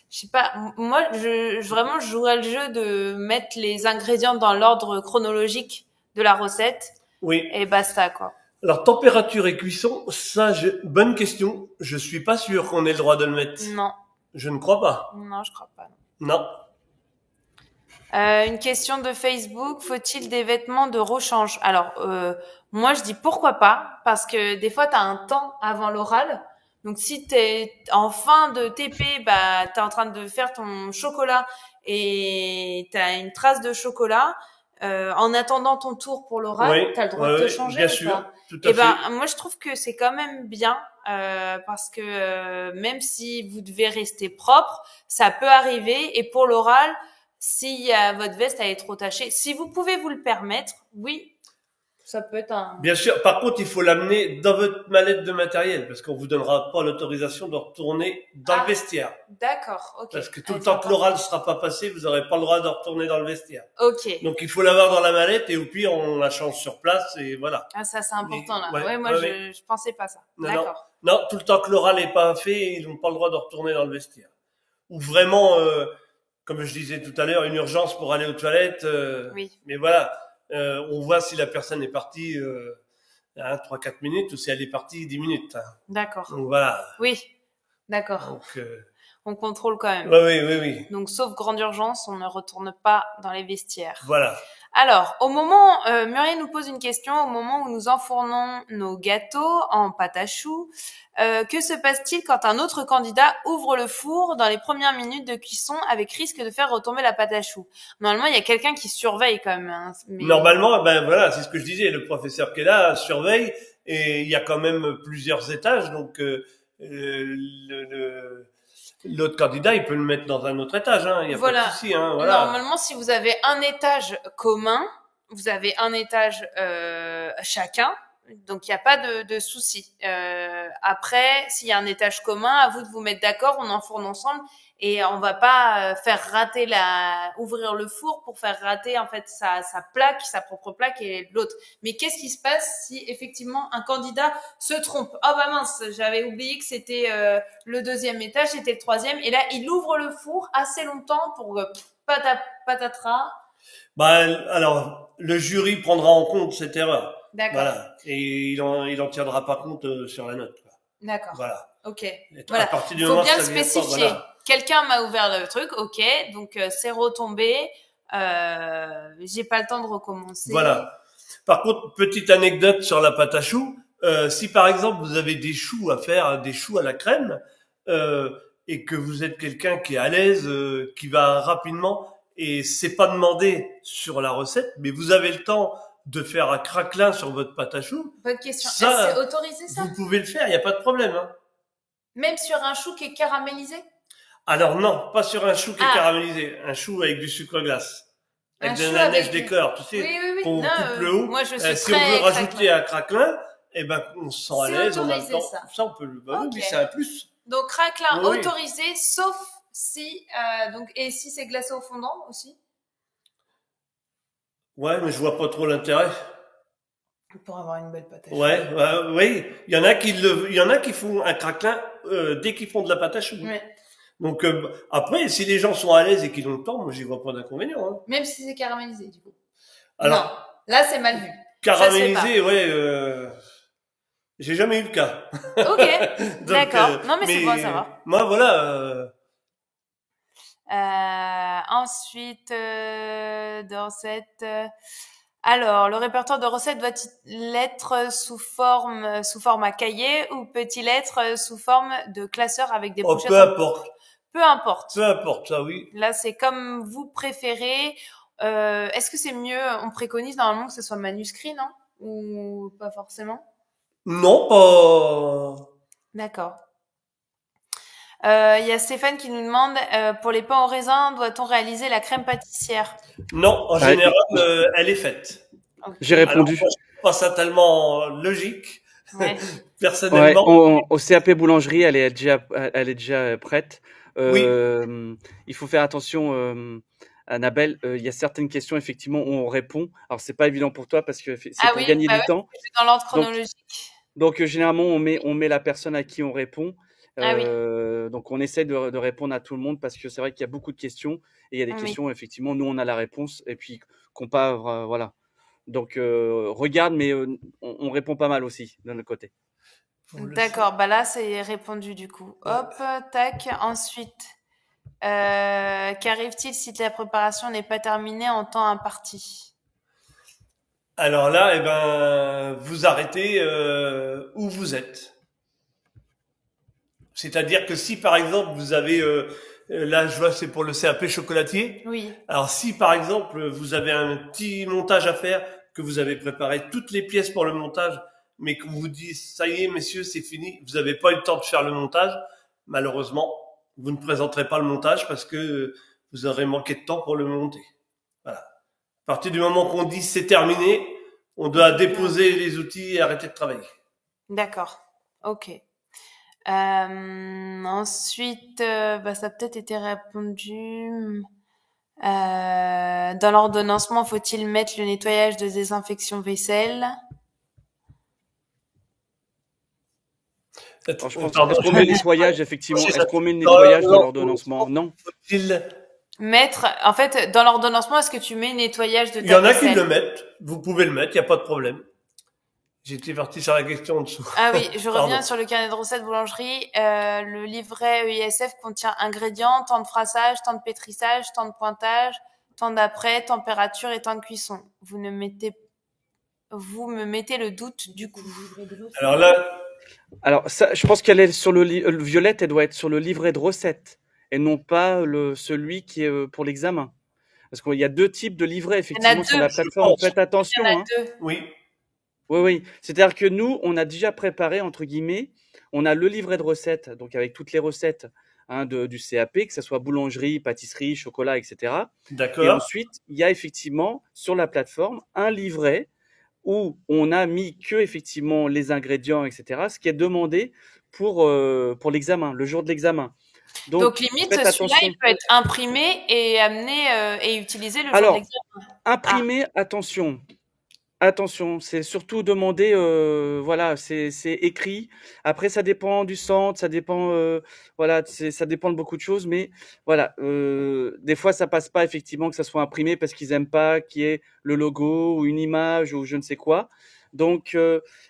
Je sais pas, moi, vraiment, je jouerais le jeu de mettre les ingrédients dans l'ordre chronologique de la recette. Oui. Et basta, quoi. Alors, température et cuisson, ça, bonne question. Je suis pas sûr qu'on ait le droit de le mettre. Non. Je ne crois pas. Non, je crois pas. Non. Une question de Facebook. Faut-il des vêtements de rechange? Alors, moi, je dis pourquoi pas, parce que des fois, tu as un temps avant l'oral. Donc, si tu es en fin de TP, bah, tu es en train de faire ton chocolat et tu as une trace de chocolat. En attendant ton tour pour l'oral, Oui, tu as le droit de te changer. Bien ou sûr, pas tout à fait. Moi, je trouve que c'est quand même bien parce que même si vous devez rester propre, ça peut arriver. Et pour l'oral, si votre veste elle est trop tachée, si vous pouvez vous le permettre, oui, ça peut être un... Bien sûr. Par contre, il faut l'amener dans votre mallette de matériel parce qu'on vous donnera pas l'autorisation de retourner dans le vestiaire. D'accord, ok. Parce que tout le temps que l'oral ne sera pas passé, vous n'aurez pas le droit de retourner dans le vestiaire. Ok. Donc, il faut l'avoir dans la mallette et au pire, on la change sur place et voilà. Ah, ça c'est important là. Ouais, Moi je pensais pas ça. D'accord. Non, tout le temps que l'oral n'est pas fait, ils n'ont pas le droit de retourner dans le vestiaire. Ou vraiment, comme je disais tout à l'heure, une urgence pour aller aux toilettes. Oui. Mais voilà, on voit si la personne est partie 3-4 minutes ou si elle est partie 10 minutes. Hein. D'accord. Donc voilà. Oui, d'accord. Donc, on contrôle quand même. Oui. Donc, sauf grande urgence, on ne retourne pas dans les vestiaires. Voilà. Alors, au moment, Muriel nous pose une question, au moment où nous enfournons nos gâteaux en pâte à choux, que se passe-t-il quand un autre candidat ouvre le four dans les premières minutes de cuisson avec risque de faire retomber la pâte à choux? Normalement, il y a quelqu'un qui surveille quand même. Hein, mais... Normalement, voilà, c'est ce que je disais, le professeur qui est là surveille et il y a quand même plusieurs étages, donc l'autre candidat, il peut le mettre dans un autre étage, hein. Il y a pas de souci, hein. Voilà. Normalement, si vous avez un étage commun, vous avez un étage chacun, donc il n'y a pas de souci. Après, s'il y a un étage commun, à vous de vous mettre d'accord, on enfourne ensemble et on va pas faire rater ouvrir le four pour faire rater en fait sa plaque, sa propre plaque et l'autre. Mais qu'est-ce qui se passe si effectivement un candidat se trompe? Oh bah mince, j'avais oublié que c'était le deuxième étage, c'était le troisième, et là il ouvre le four assez longtemps pour patatras. Bah, alors, le jury prendra en compte cette erreur. D'accord. Voilà. Et il en tiendra pas compte sur la note, quoi. D'accord. Voilà. Ok. Et Voilà. à partir du Faut moment où bien ça le vient pas, spécifier. voilà. Quelqu'un m'a ouvert le truc, ok. Donc c'est retombé. J'ai pas le temps de recommencer. Voilà. Par contre, petite anecdote sur la pâte à choux. Si par exemple vous avez des choux à faire, des choux à la crème, et que vous êtes quelqu'un qui est à l'aise, qui va rapidement, et c'est pas demandé sur la recette, mais vous avez le temps de faire un craquelin sur votre pâte à choux. Bonne question. Ça, Est-ce que c'est autorisé ça? Vous pouvez le faire, il n'y a pas de problème. Hein. Même sur un chou qui est caramélisé? Alors non, pas sur un chou qui est Ah. caramélisé, un chou avec du sucre glace. Avec Un de chou la avec neige du- d'écœur, tu sais, Oui. qu'on Non, coupe le haut. moi je suis Si on très veut rajouter craquelin. un craquelin, eh ben on se sent à C'est l'aise, on a le autorisé, temps. ça. On peut le. Bah oui, Ok. mais c'est un plus. Donc craquelin Oui. autorisé, sauf si et si c'est glacé au fondant aussi? Ouais, mais je vois pas trop l'intérêt. Pour avoir une belle pâte à choux. Ouais, oui. Il y en a qui font un craquelin dès qu'ils font de la pâte à choux. Ouais. Donc après, si les gens sont à l'aise et qu'ils ont le temps, moi j'y vois pas d'inconvénient. Hein. Même si c'est caramélisé, du coup. Alors, Non, là c'est mal vu. caramélisé, ouais. J'ai jamais eu le cas. Ok, Donc, d'accord. Non mais c'est bon à savoir. Moi voilà. Ensuite, de recettes. Alors, le répertoire de recettes doit-il être sous format cahier ou peut-il être sous forme de classeur avec des Oh, pochettes? peu importe. Peu importe. Peu importe, ça oui. Là, c'est comme vous préférez. Est-ce que c'est mieux? On préconise normalement que ce soit manuscrit, non? Ou pas forcément? Non, pas. D'accord. Il y a Stéphane qui nous demande, pour les pains au raisin, doit-on réaliser la crème pâtissière? Non, en général, elle est faite. Ok. J'ai répondu. Alors, moi, je trouve pas ça tellement logique. Ouais. Ouais, Personnellement. au CAP boulangerie, elle est déjà prête. Il faut faire attention, Annabelle. Il y a certaines questions effectivement où on répond. Alors c'est pas évident pour toi parce que c'est pour gagner du temps. C'est dans l'ordre chronologique. Donc généralement on met la personne à qui on répond. Ah oui. Donc on essaie de répondre à tout le monde parce que c'est vrai qu'il y a beaucoup de questions et il y a des Oui. questions effectivement nous on a la réponse et puis qu'on pas voilà. Donc regarde mais on répond pas mal aussi de notre côté. D'accord, bah là c'est répondu du coup. Hop, tac. Ensuite, qu'arrive-t-il si la préparation n'est pas terminée en temps imparti? Alors là, eh ben, vous arrêtez où vous êtes. C'est-à-dire que si par exemple vous avez là je vois c'est pour le CAP chocolatier. Oui. Alors si par exemple vous avez un petit montage à faire, que vous avez préparé toutes les pièces pour le montage, mais qu'on vous dit ça y est messieurs c'est fini, vous n'avez pas eu le temps de faire le montage, malheureusement vous ne présenterez pas le montage parce que vous aurez manqué de temps pour le monter. Voilà. À partir du moment qu'on dit c'est terminé, on doit déposer les outils et arrêter de travailler. D'accord. Ok. Ensuite, ça a peut-être été répondu. Dans l'ordonnancement, faut-il mettre le nettoyage de désinfection vaisselle? Alors, je pense est-ce qu'on met le nettoyage effectivement? C'est ça. Est-ce qu'on met le nettoyage dans l'ordonnancement? Non. Faut-il Mettre, en fait, dans l'ordonnancement, est-ce que tu mets nettoyage de ta Il y en a qui vaisselle? le mettent. Vous pouvez le mettre, il n'y a pas de problème. J'étais parti sur la question en dessous. Ah oui, je reviens Pardon. sur le carnet de recettes boulangerie. Le livret EISF contient ingrédients, temps de frassage, temps de pétrissage, temps de pointage, temps d'après, température et temps de cuisson. Vous me mettez le doute du coup. Alors là, Alors ça, je pense qu'elle est sur le Violette, elle doit être sur le livret de recettes et non pas celui qui est pour l'examen. Parce qu'il y a deux types de livrets effectivement sur deux, la plateforme. je pense. Faites attention. Il y en a Hein. deux. oui. Oui. C'est-à-dire que nous, on a déjà préparé, entre guillemets, on a le livret de recettes, donc avec toutes les recettes du CAP, que ce soit boulangerie, pâtisserie, chocolat, etc. D'accord. Et ensuite, il y a effectivement sur la plateforme un livret où on a mis que effectivement les ingrédients, etc. Ce qui est demandé pour l'examen, le jour de l'examen. Donc limite, faites celui-là, attention. il peut être imprimé et amené et utilisé le jour de Alors, l'examen. imprimer, attention. Attention, c'est surtout demander, voilà, c'est écrit. Après, ça dépend du centre, ça dépend, voilà, ça dépend de beaucoup de choses, mais voilà, des fois, ça passe pas effectivement que ça soit imprimé parce qu'ils aiment pas qu'il y ait le logo ou une image ou je ne sais quoi. Donc,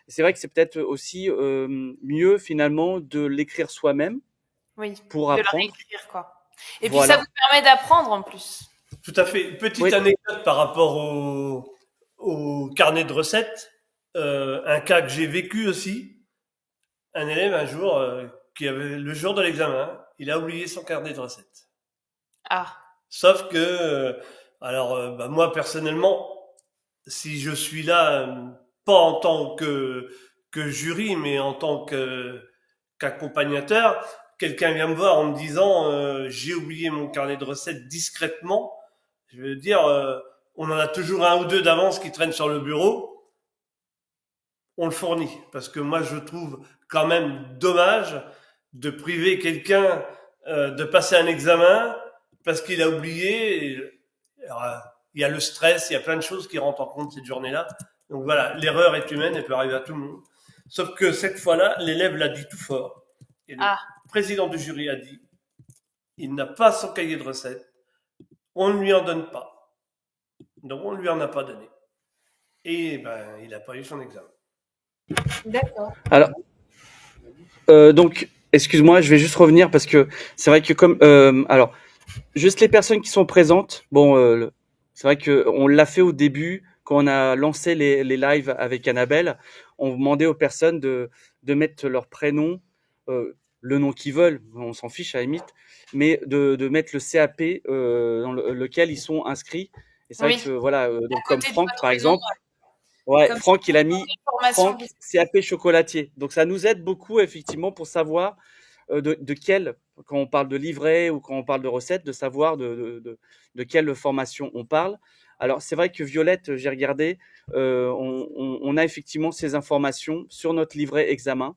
c'est vrai que c'est peut-être aussi mieux finalement de l'écrire soi-même Oui, pour de le apprendre. réécrire, quoi. Et puis ça vous Voilà. permet d'apprendre en plus. Tout à fait. Petite Oui. anecdote par rapport au carnet de recettes. Un cas que j'ai vécu aussi. Un élève un jour qui avait le jour de l'examen, il a oublié son carnet de recettes. Ah, Sauf que, bah, moi personnellement, si je suis là, pas en tant que jury, mais en tant qu'accompagnateur, quelqu'un vient me voir en me disant j'ai oublié mon carnet de recettes discrètement. Je veux dire, on en a toujours un ou deux d'avance qui traînent sur le bureau. On le fournit parce que moi je trouve quand même dommage de priver quelqu'un de passer un examen parce qu'il a oublié. Alors, il y a le stress, il y a plein de choses qui rentrent en compte cette journée-là. Donc voilà, l'erreur est humaine, elle peut arriver à tout le monde. Sauf que cette fois-là, l'élève l'a dit tout fort. Et le ah, président du jury a dit, il n'a pas son cahier de recettes, on ne lui en donne pas. Donc on ne lui en a pas donné. Et ben, il n'a pas eu son examen. d'accord. Alors, donc, excuse-moi, je vais juste revenir parce que c'est vrai que comme, alors, juste les personnes qui sont présentes, bon, c'est vrai que on l'a fait au début quand on a lancé les lives avec Annabelle. On demandait aux personnes de mettre leur prénom, le nom qu'ils veulent, on s'en fiche à la limite, mais de mettre le CAP dans lequel ils sont inscrits. Et c'est vrai Oui, que voilà, à donc comme côté de Franck votre par nom, exemple, ouais, comme ça, Franck il a mis formation. Franck CAP chocolatier. Donc ça nous aide beaucoup effectivement pour savoir de quelle, quand on parle de livret ou quand on parle de recettes, de savoir de quelle formation on parle. Alors, c'est vrai que Violette, j'ai regardé, on a effectivement ces informations sur notre livret examen,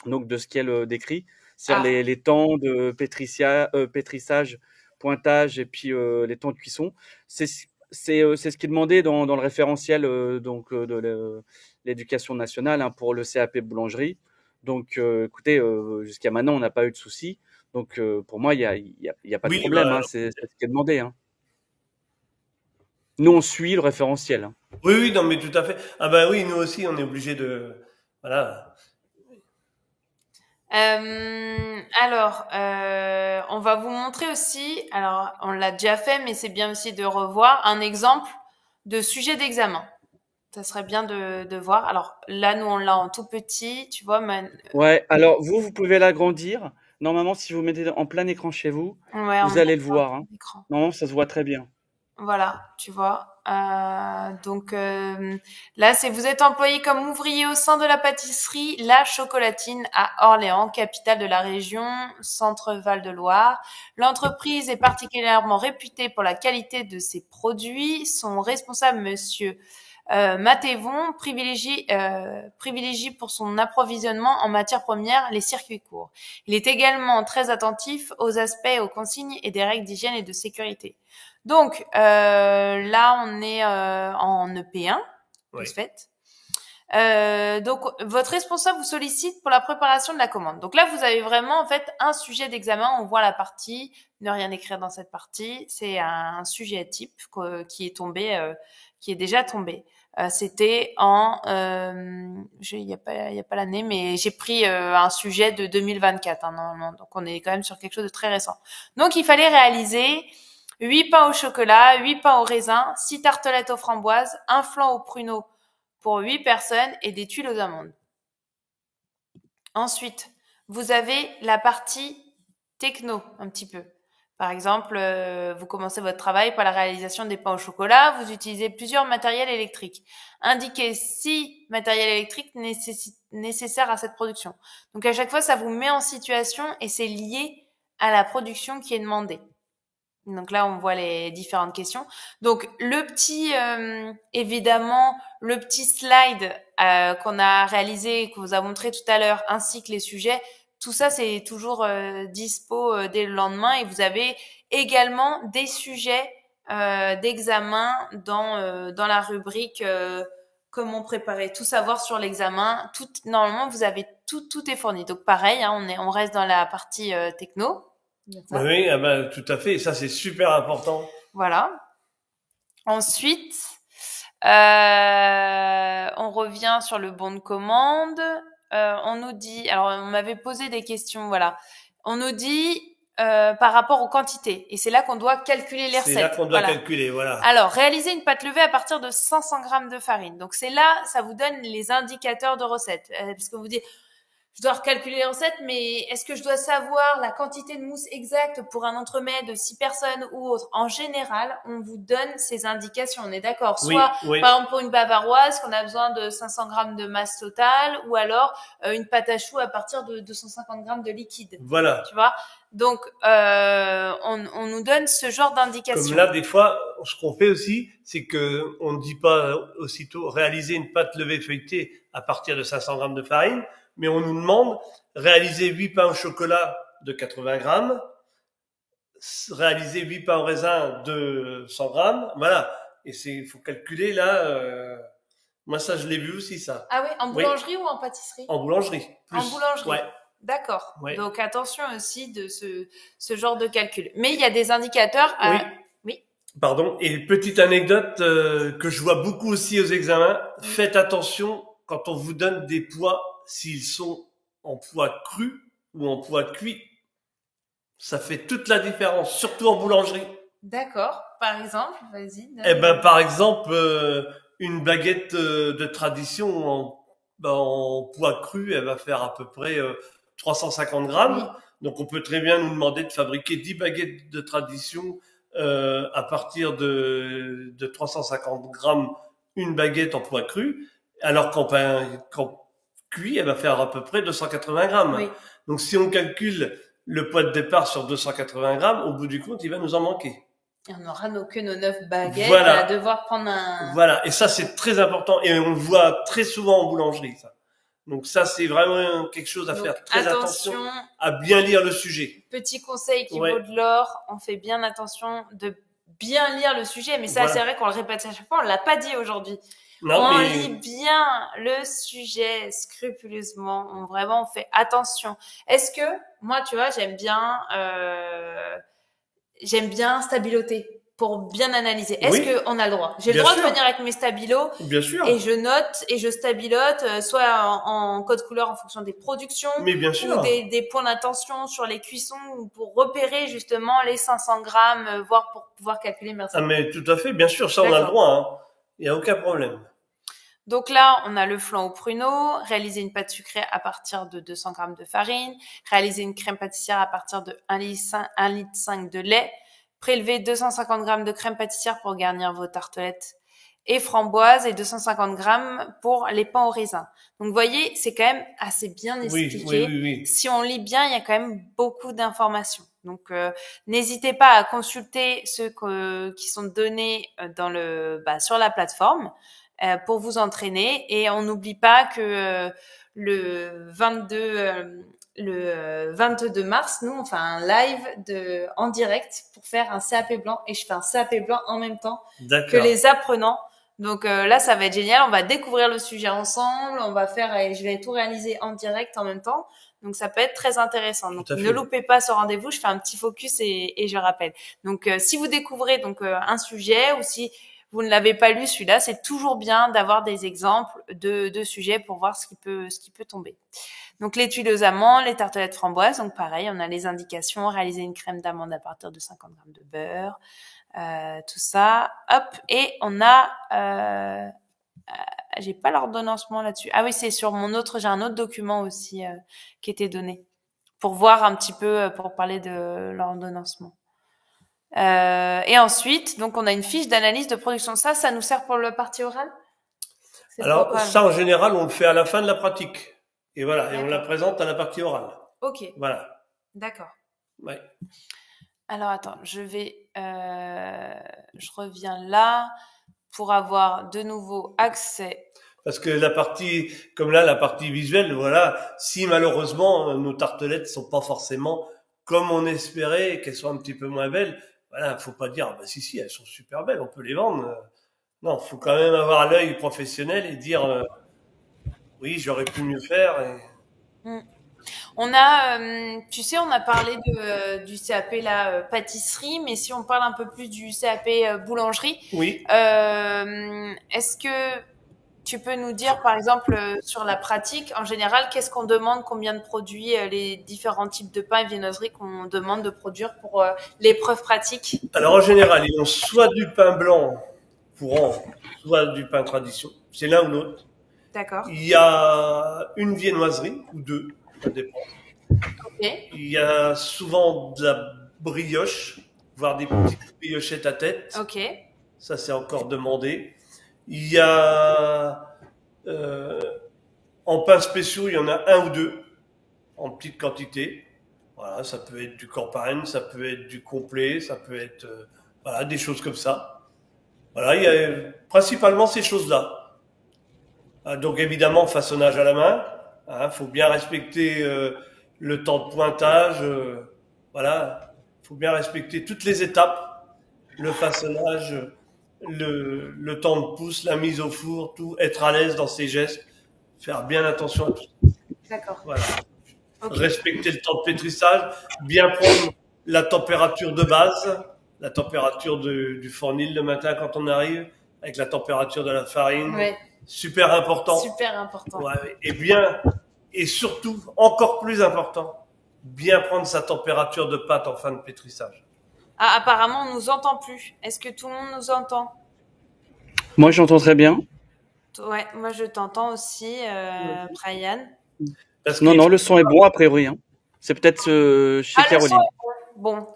donc de ce qu'elle décrit, c'est-à-dire Ah, les temps de pétrissage, pointage et puis les temps de cuisson. C'est c'est ce qui est demandé dans le référentiel donc l'éducation nationale hein, pour le CAP boulangerie. Donc, écoutez, jusqu'à maintenant, on n'a pas eu de soucis. Donc, pour moi, il y a pas de Oui, problème. bah, Hein, c'est ce qui est demandé. Hein. Nous, on suit le référentiel. Hein. oui, oui, non, mais tout à fait. Ah bah oui, nous aussi, on est obligé de, voilà. alors, on va vous montrer aussi, alors on l'a déjà fait, mais c'est bien aussi de revoir un exemple de sujet d'examen. Ça serait bien de voir. Alors là, nous, on l'a en tout petit, tu vois. Ouais. Alors, vous pouvez l'agrandir. Normalement, si vous mettez en plein écran chez vous, Ouais, on vous met allez le voir. Hein. l'écran. Normalement, ça se voit très bien. Voilà, tu vois. Donc là, c'est vous êtes employé comme ouvrier au sein de la pâtisserie La Chocolatine à Orléans, capitale de la région Centre-Val de Loire. L'entreprise est particulièrement réputée pour la qualité de ses produits. Son responsable, monsieur Matévon, privilégie pour son approvisionnement en matières premières les circuits courts. Il est également très attentif aux aspects, aux consignes et des règles d'hygiène et de sécurité. Donc là, on est en EP1 de Oui. ce fait. Donc votre responsable vous sollicite pour la préparation de la commande. Donc là, vous avez vraiment en fait un sujet d'examen. On voit la partie ne rien écrire dans cette partie. C'est un sujet type qui est tombé, qui est déjà tombé. C'était en, il y a pas l'année, mais j'ai pris un sujet de 2024 hein, normalement. Donc on est quand même sur quelque chose de très récent. Donc il fallait réaliser 8 pains au chocolat, 8 pains au raisin, 6 tartelettes aux framboises, un flan au pruneau pour 8 personnes et des tuiles aux amandes. Ensuite, vous avez la partie techno un petit peu. Par exemple, vous commencez votre travail par la réalisation des pains au chocolat, vous utilisez plusieurs matériels électriques. Indiquez 6 matériels électriques nécessaires à cette production. Donc à chaque fois, ça vous met en situation et c'est lié à la production qui est demandée. Donc là, on voit les différentes questions. Donc le petit, évidemment, le petit slide qu'on a réalisé, qu'on vous a montré tout à l'heure, ainsi que les sujets, tout ça, c'est toujours dispo dès le lendemain. Et vous avez également des sujets d'examen dans la rubrique comment préparer, tout savoir sur l'examen. Normalement, vous avez tout est fourni. Donc pareil, hein, on reste dans la partie techno. Oui, ah ben, tout à fait. Et ça, c'est super important. Voilà. Ensuite, on revient sur le bon de commande. On nous dit, alors on m'avait posé des questions, voilà. On nous dit par rapport aux quantités, et c'est là qu'on doit calculer les recettes. C'est là qu'on doit calculer, voilà. Alors, réaliser une pâte levée à partir de 500 grammes de farine. Donc c'est là, ça vous donne les indicateurs de recettes, parce que vous dites, je dois recalculer les recettes, mais est-ce que je dois savoir la quantité de mousse exacte pour un entremets de 6 personnes ou autre? En général, on vous donne ces indications, on est d'accord. Soit, oui. par exemple, pour une bavaroise, qu'on a besoin de 500 grammes de masse totale, ou alors une pâte à choux à partir de 250 grammes de liquide. Voilà. Tu vois? Donc, on nous donne ce genre d'indications. Comme là, des fois, ce qu'on fait aussi, c'est que on ne dit pas aussitôt réaliser une pâte levée feuilletée à partir de 500 grammes de farine, mais on nous demande réaliser 8 pains au chocolat de 80 grammes, réaliser 8 pains au raisin de 100 grammes, voilà. Et il faut calculer là, moi ça je l'ai vu aussi ça. Ah oui, en boulangerie ou en pâtisserie? En boulangerie. En boulangerie. Ouais. D'accord. Ouais. Donc attention aussi de ce genre de calcul. Mais il y a des indicateurs. Oui. Pardon. Et petite anecdote que je vois beaucoup aussi aux examens, faites attention quand on vous donne des poids, s'ils sont en poids cru ou en poids cuit. Ça fait toute la différence, surtout en boulangerie. D'accord. Par exemple, vas-y. Eh ben, par exemple, une baguette de tradition en poids cru, elle va faire à peu près 350 grammes. Oui. Donc, on peut très bien nous demander de fabriquer 10 baguettes de tradition à partir de 350 grammes, une baguette en poids cru, alors qu'en cuit, elle va faire à peu près 280 grammes. Oui. Donc, si on calcule le poids de départ sur 280 grammes, au bout du compte, il va nous en manquer. Et on n'aura que nos 9 baguettes Voilà. à devoir prendre un... Voilà, et ça c'est très important, et on le voit très souvent en boulangerie, ça. Donc ça c'est vraiment quelque chose à faire très attention à bien lire le sujet. Petit conseil qui vaut de l'or, on fait bien attention de bien lire le sujet, mais ça c'est vrai qu'on le répète à chaque fois, on l'a pas dit aujourd'hui. On lit bien le sujet scrupuleusement, on fait attention. Est-ce que, moi tu vois, j'aime bien stabiloter pour bien analyser. Est-ce qu'on a le droit? J'ai le droit de venir avec mes stabilos. Bien sûr. Et je note et je stabilote, soit en code couleur en fonction des productions. Mais bien sûr. Ou des points d'attention sur les cuissons ou pour repérer justement les 500 grammes, voire pour pouvoir calculer mes recettes. Ah, mais tout à fait, bien sûr, ça on a le droit, hein. Il n'y a aucun problème. Donc là, on a le flan au pruneau, réaliser une pâte sucrée à partir de 200 grammes de farine, réaliser une crème pâtissière à partir de 1,5 litre de lait, prélever 250 grammes de crème pâtissière pour garnir vos tartelettes et framboises et 250 grammes pour les pains au raisin. Donc, vous voyez, c'est quand même assez bien expliqué. Oui. Si on lit bien, il y a quand même beaucoup d'informations. Donc, n'hésitez pas à consulter ceux qui sont donnés sur la plateforme pour vous entraîner. Et on n'oublie pas que le 22 mars, nous, on fait un live en direct pour faire un CAP blanc, et je fais un CAP blanc en même temps que les apprenants. Donc là, ça va être génial. On va découvrir le sujet ensemble. Je vais tout réaliser en direct en même temps. Donc ça peut être très intéressant. Donc ne loupez pas ce rendez-vous. Je fais un petit focus et je rappelle. Donc si vous découvrez un sujet, ou si vous ne l'avez pas lu celui-là, c'est toujours bien d'avoir des exemples de sujets pour voir ce qui peut tomber. Donc les tuiles aux amandes, les tartelettes framboises, donc pareil, on a les indications, réaliser une crème d'amande à partir de 50 grammes de beurre, tout ça, hop, et on a, j'ai pas l'ordonnancement là-dessus. Ah oui, c'est sur j'ai un autre document aussi qui était donné pour voir un petit peu, pour parler de l'ordonnancement. Et ensuite, donc on a une fiche d'analyse de production. Ça nous sert pour le partie orale? Alors ça, en général, on le fait à la fin de la pratique. Et voilà, et on la présente à la partie orale. Ok. Voilà. D'accord. Ouais. Alors attends, je reviens là pour avoir de nouveau accès. Parce que la partie, comme là, la partie visuelle, voilà, si malheureusement nos tartelettes sont pas forcément comme on espérait et qu'elles sont un petit peu moins belles, voilà, faut pas dire, bah si, elles sont super belles, on peut les vendre. Non, faut quand même avoir l'œil professionnel et dire, oui, j'aurais pu mieux faire. Mm. On a, tu sais, on a parlé du CAP là, pâtisserie, mais si on parle un peu plus du CAP boulangerie, Oui. est-ce que tu peux nous dire, par exemple, sur la pratique, en général, qu'est-ce qu'on demande, combien de produits, les différents types de pains et viennoiseries qu'on demande de produire pour l'épreuve pratique? Alors en général, ils ont soit du pain blanc courant, soit du pain tradition. C'est l'un ou l'autre. D'accord. Il y a une viennoiserie ou deux, ça dépend. Ok. Il y a souvent de la brioche, voire des petites briochettes à tête. Ok. Ça, c'est encore demandé. Il y a euh, en pain spéciaux, il y en a un ou deux en petite quantité. Voilà, ça peut être du campagne, ça peut être du complet, ça peut être voilà, des choses comme ça. Voilà, il y a principalement ces choses-là. Donc évidemment, façonnage à la main. Faut bien respecter le temps de pointage. Voilà, faut bien respecter toutes les étapes, le façonnage, le temps de pousse, la mise au four, tout, être à l'aise dans ses gestes, faire bien attention à tout. D'accord. Voilà. Ok. Respecter le temps de pétrissage, bien prendre la température de base, la température du fournil le matin quand on arrive, avec la température de la farine. Ouais. Super important. Super important. Ouais, et bien, et surtout, encore plus important, bien prendre sa température de pâte en fin de pétrissage. Ah, apparemment, on nous entend plus. Est-ce que tout le monde nous entend? Moi, j'entends très bien. Ouais, moi je t'entends aussi, Brian. Parce Non, qu'il non, le son est bon a priori. Hein. C'est peut-être chez Ah, le son Caroline. est bon. Bon.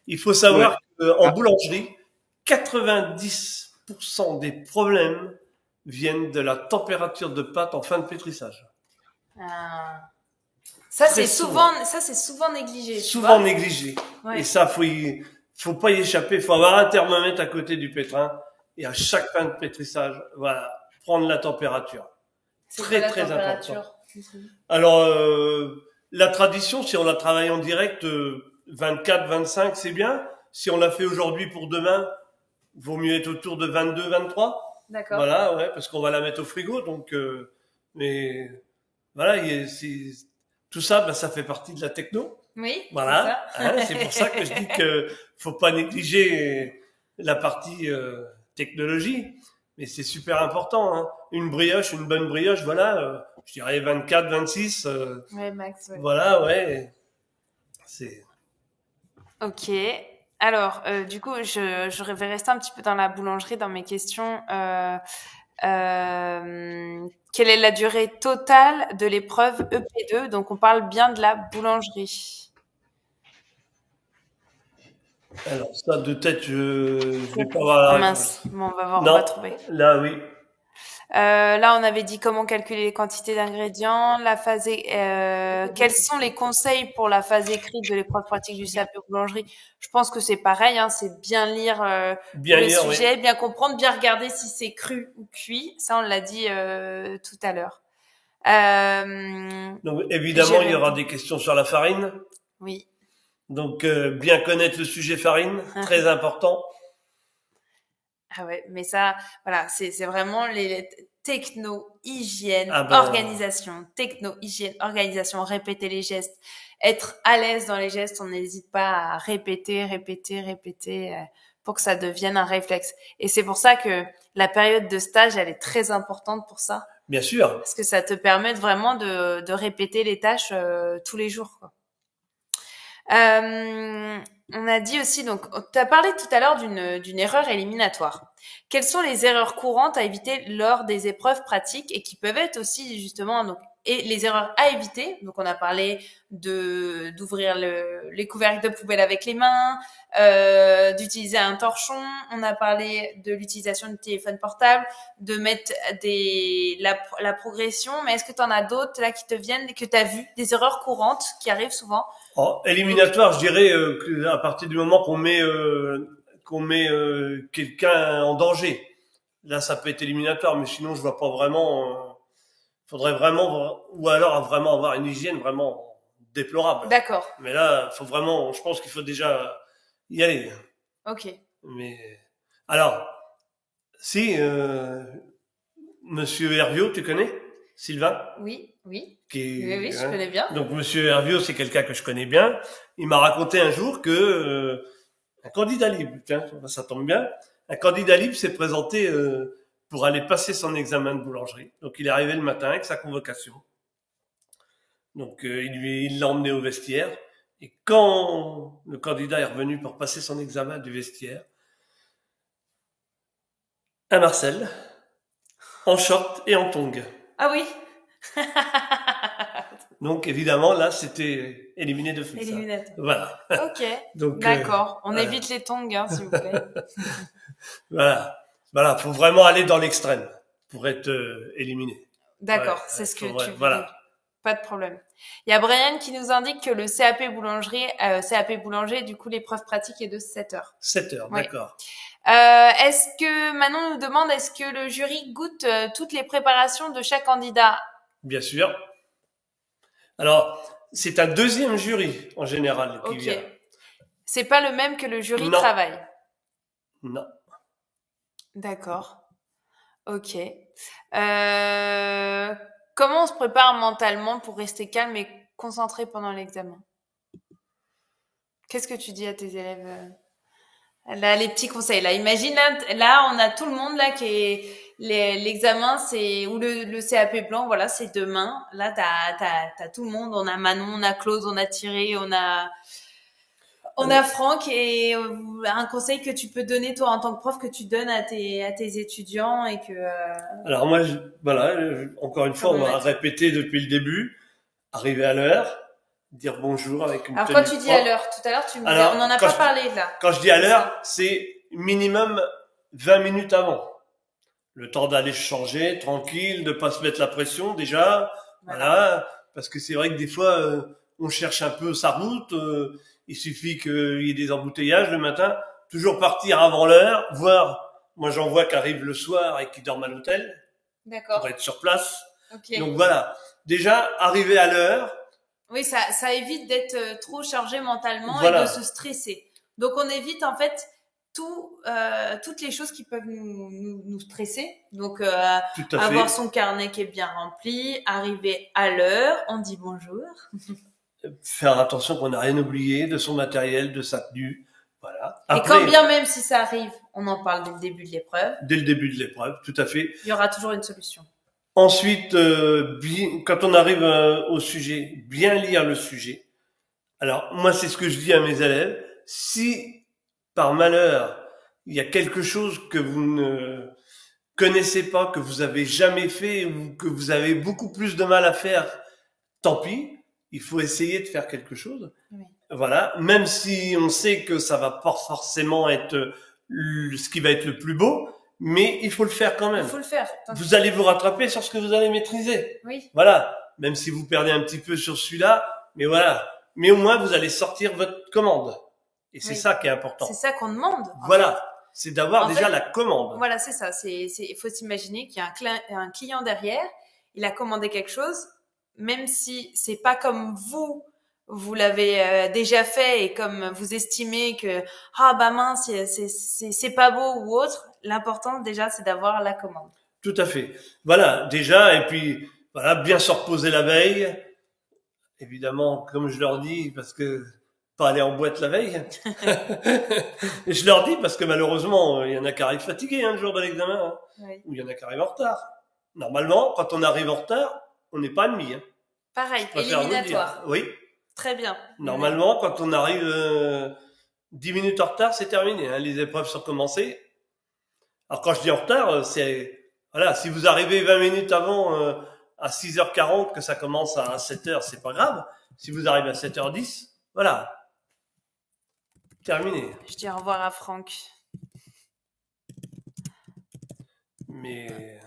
il faut savoir Ouais. qu'en Ah. boulangerie, 90% des problèmes viennent de la température de pâte en fin de pétrissage. Ah. Ça Très c'est souvent négligé. tu Souvent vois. négligé. Ouais. Et ça, faut pas y échapper. Faut avoir un thermomètre à côté du pétrin et à chaque fin de pétrissage, voilà, prendre la température. C'est Très, quoi la très température? Alors, la tradition, si on la travaille en direct, 24, 25, c'est bien. Si on l'a fait aujourd'hui pour demain, vaut mieux être autour de 22, 23. D'accord. Voilà, ouais, parce qu'on va la mettre au frigo. Donc, mais voilà, tout ça, ben, ça fait partie de la techno. Oui. Voilà, C'est ça. c'est pour ça que je dis que faut pas négliger la partie technologie, mais c'est super important. Hein. Une bonne brioche, voilà, je dirais 24, 26, Ouais, Max. Ouais. voilà, ouais, c'est. Ok. Alors, du coup, je vais rester un petit peu dans la boulangerie dans mes questions. Quelle est la durée totale de l'épreuve EP2? Donc, on parle bien de la boulangerie. Alors ça de tête, je vais pas avoir la Oh réponse. mince, bon, on va voir, on Non, va trouver. là oui. Là, on avait dit comment calculer les quantités d'ingrédients, la phase. Quels sont les conseils pour la phase écrite de l'épreuve pratique du CAP boulangerie? Je pense que c'est pareil, hein, c'est bien lire Bien le lire, sujet, bien comprendre, bien regarder si c'est cru ou cuit. Ça, on l'a dit tout à l'heure. Donc évidemment, il y Jérémy. aura des questions sur la farine. Oui. Donc bien connaître le sujet farine, très important. Ah ouais, mais ça, voilà, c'est vraiment les techno, hygiène, Ah ben, organisation, répéter les gestes, être à l'aise dans les gestes, on n'hésite pas à répéter pour que ça devienne un réflexe. Et c'est pour ça que la période de stage, elle est très importante pour ça, bien sûr. parce que ça te permet vraiment de répéter les tâches tous les jours, quoi. On a dit aussi, donc, tu as parlé tout à l'heure d'une erreur éliminatoire. Quelles sont les erreurs courantes à éviter lors des épreuves pratiques et qui peuvent être aussi justement donc et les erreurs à éviter. Donc on a parlé d'ouvrir les couvercles de poubelle avec les mains, d'utiliser un torchon. On a parlé de l'utilisation du téléphone portable, de mettre la progression. Mais est-ce que tu en as d'autres là qui te viennent, que tu as vu, des erreurs courantes qui arrivent souvent? Éliminatoire, je dirais à partir du moment qu'on met quelqu'un en danger. Là, ça peut être éliminatoire, mais sinon, je vois pas vraiment Faudrait vraiment, ou alors vraiment avoir une hygiène vraiment déplorable. D'accord. Mais là, faut vraiment, je pense qu'il faut déjà y aller. Ok. Mais alors, si Monsieur Herviot, tu connais Sylvain? Oui, oui. Qui Oui, oui, je connais bien. Donc Monsieur Herviot, c'est quelqu'un que je connais bien. Il m'a raconté un jour que un candidat libre, tiens, ça tombe bien, un candidat libre s'est présenté pour aller passer son examen de boulangerie. Donc il est arrivé le matin avec sa convocation. Donc il l'a emmené au vestiaire. Et quand le candidat est revenu pour passer son examen du vestiaire, un Marcel, en short et en tongs. Ah oui. Donc évidemment là c'était éliminé de fils. Éliminatoire. Voilà. Ok. Donc D'accord. On voilà. évite les tongs, hein, s'il vous plaît. Voilà, faut vraiment aller dans l'extrême pour être éliminé. D'accord, Ouais, c'est ce que ouais, tu voilà. veux. Pas de problème. Il y a Brian qui nous indique que le CAP boulanger, du coup, l'épreuve pratique est de 7 heures. 7 heures, Ouais. d'accord. Est-ce que, Manon nous demande, est-ce que le jury goûte toutes les préparations de chaque candidat? Bien sûr. Alors, c'est un deuxième jury en général qui Ok. vient. C'est pas le même que le jury Non. travail. Non. D'accord. Ok. Comment on se prépare mentalement pour rester calme et concentré pendant l'examen? Qu'est-ce que tu dis à tes élèves? Là, les petits conseils. Là, imagine, là, on a tout le monde là qui est l'examen, c'est ou le CAP blanc, voilà, c'est demain. Là, t'as tout le monde. On a Manon, on a Claude, on a Thierry, on a Franck. Et un conseil que tu peux donner toi en tant que prof, que tu donnes à tes étudiants et que. Alors moi, voilà, encore une fois, on va mettre. répéter depuis le début, arriver à l'heure, dire bonjour avec une Alors tenue quand tu dis propre. à l'heure, tout à l'heure, tu me disais, Alors, on en a quand pas je- parlé là. Quand je dis à l'heure, c'est minimum 20 minutes avant. Le temps d'aller se changer, tranquille, de pas se mettre la pression déjà. Voilà. Parce que c'est vrai que des fois, on cherche un peu sa route. Il suffit qu'il y ait des embouteillages le matin. Toujours partir avant l'heure, voire, moi j'en vois qui arrivent le soir et qui dorment à l'hôtel D'accord. pour être sur place. Ok. Donc voilà. Déjà, arriver à l'heure. Oui, ça évite d'être trop chargé mentalement Voilà. et de se stresser. Donc on évite en fait toutes les choses qui peuvent nous stresser. Donc Tout à avoir fait. son carnet qui est bien rempli, arriver à l'heure, on dit bonjour. Faire attention qu'on n'a rien oublié de son matériel, de sa tenue. Voilà. Et quand bien même si ça arrive, on en parle dès le début de l'épreuve. Dès le début de l'épreuve, tout à fait. Il y aura toujours une solution. Ensuite, quand on arrive au sujet, bien lire le sujet. Alors, moi, c'est ce que je dis à mes élèves. Si, par malheur, il y a quelque chose que vous ne connaissez pas, que vous avez jamais fait ou que vous avez beaucoup plus de mal à faire, tant pis. Il faut essayer de faire quelque chose. Oui. Voilà. Même si on sait que ça va pas forcément être ce qui va être le plus beau, mais il faut le faire quand même. Il faut le faire. Vous allez vous rattraper sur ce que vous allez maîtriser. Oui. Voilà. Même si vous perdez un petit peu sur celui-là, mais voilà. Mais au moins, vous allez sortir votre commande. Et c'est Oui. ça qui est important. C'est ça qu'on demande. Voilà. C'est d'avoir En déjà fait, la commande. Voilà, c'est ça. Il faut s'imaginer qu'il y a un client derrière. Il a commandé quelque chose, même si c'est pas comme vous l'avez déjà fait et comme vous estimez que bah mince, c'est pas beau ou autre. L'important déjà, c'est d'avoir la commande. Tout à fait. Voilà, déjà, et puis voilà, bien se reposer la veille. Évidemment, comme je leur dis, parce que pas aller en boîte la veille. Et je leur dis parce que malheureusement, il y en a qui arrivent fatigués le jour de l'examen, hein, Oui. ou il y en a qui arrivent en retard. Normalement, quand on arrive en retard, on n'est pas admis. Hein. Pareil, Je préfère vous le éliminatoire. dire. Oui. Très bien. Normalement, quand on arrive 10 minutes en retard, c'est terminé. Hein. Les épreuves sont commencées. Alors quand je dis en retard, c'est voilà, si vous arrivez 20 minutes avant à 6h40 que ça commence à 7h, c'est pas grave. Si vous arrivez à 7h10, voilà. Terminé. Je dis au revoir à Franck. Mais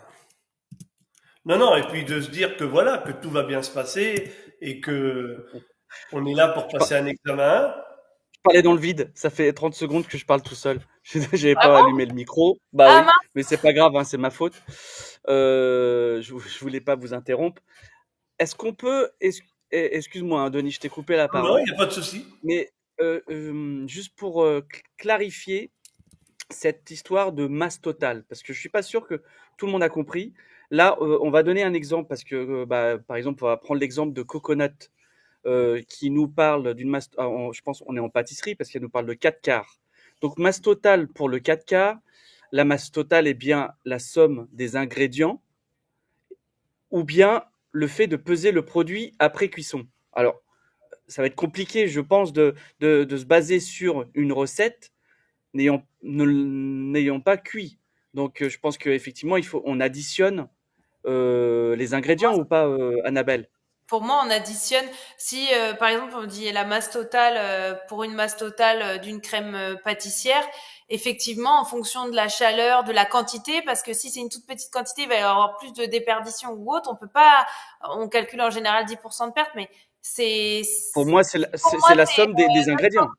non, et puis de se dire que voilà, que tout va bien se passer et que on est là pour passer un examen. Je parlais dans le vide. Ça fait 30 secondes que je parle tout seul. J'avais Ah pas bon allumé le micro. Bah Ah oui, mince. mais c'est pas grave, hein, c'est ma faute. Je voulais pas vous interrompre. Est-ce qu'on peut, excuse-moi, hein, Denis, je t'ai coupé la Non, il parole, n'y a pas de souci. mais juste pour clarifier cette histoire de masse totale, parce que je suis pas sûr que tout le monde a compris. Là, on va donner un exemple parce que, par exemple, on va prendre l'exemple de Coconut qui nous parle d'une masse. Je pense on est en pâtisserie parce qu'elle nous parle de 4 quarts. Donc masse totale pour le 4 quarts, la masse totale est bien la somme des ingrédients ou bien le fait de peser le produit après cuisson. Alors, ça va être compliqué, je pense, de se baser sur une recette n'ayant pas cuit. Donc, je pense qu'effectivement, on additionne les ingrédients ou pas, Annabelle? Pour moi, on additionne, si par exemple on dit la masse totale pour une masse totale d'une crème pâtissière, effectivement en fonction de la chaleur, de la quantité, parce que si c'est une toute petite quantité, il va y avoir plus de déperdition ou autre. On peut pas, on calcule en général 10% de perte, mais c'est Pour moi, c'est pour moi la c'est somme des ingrédients.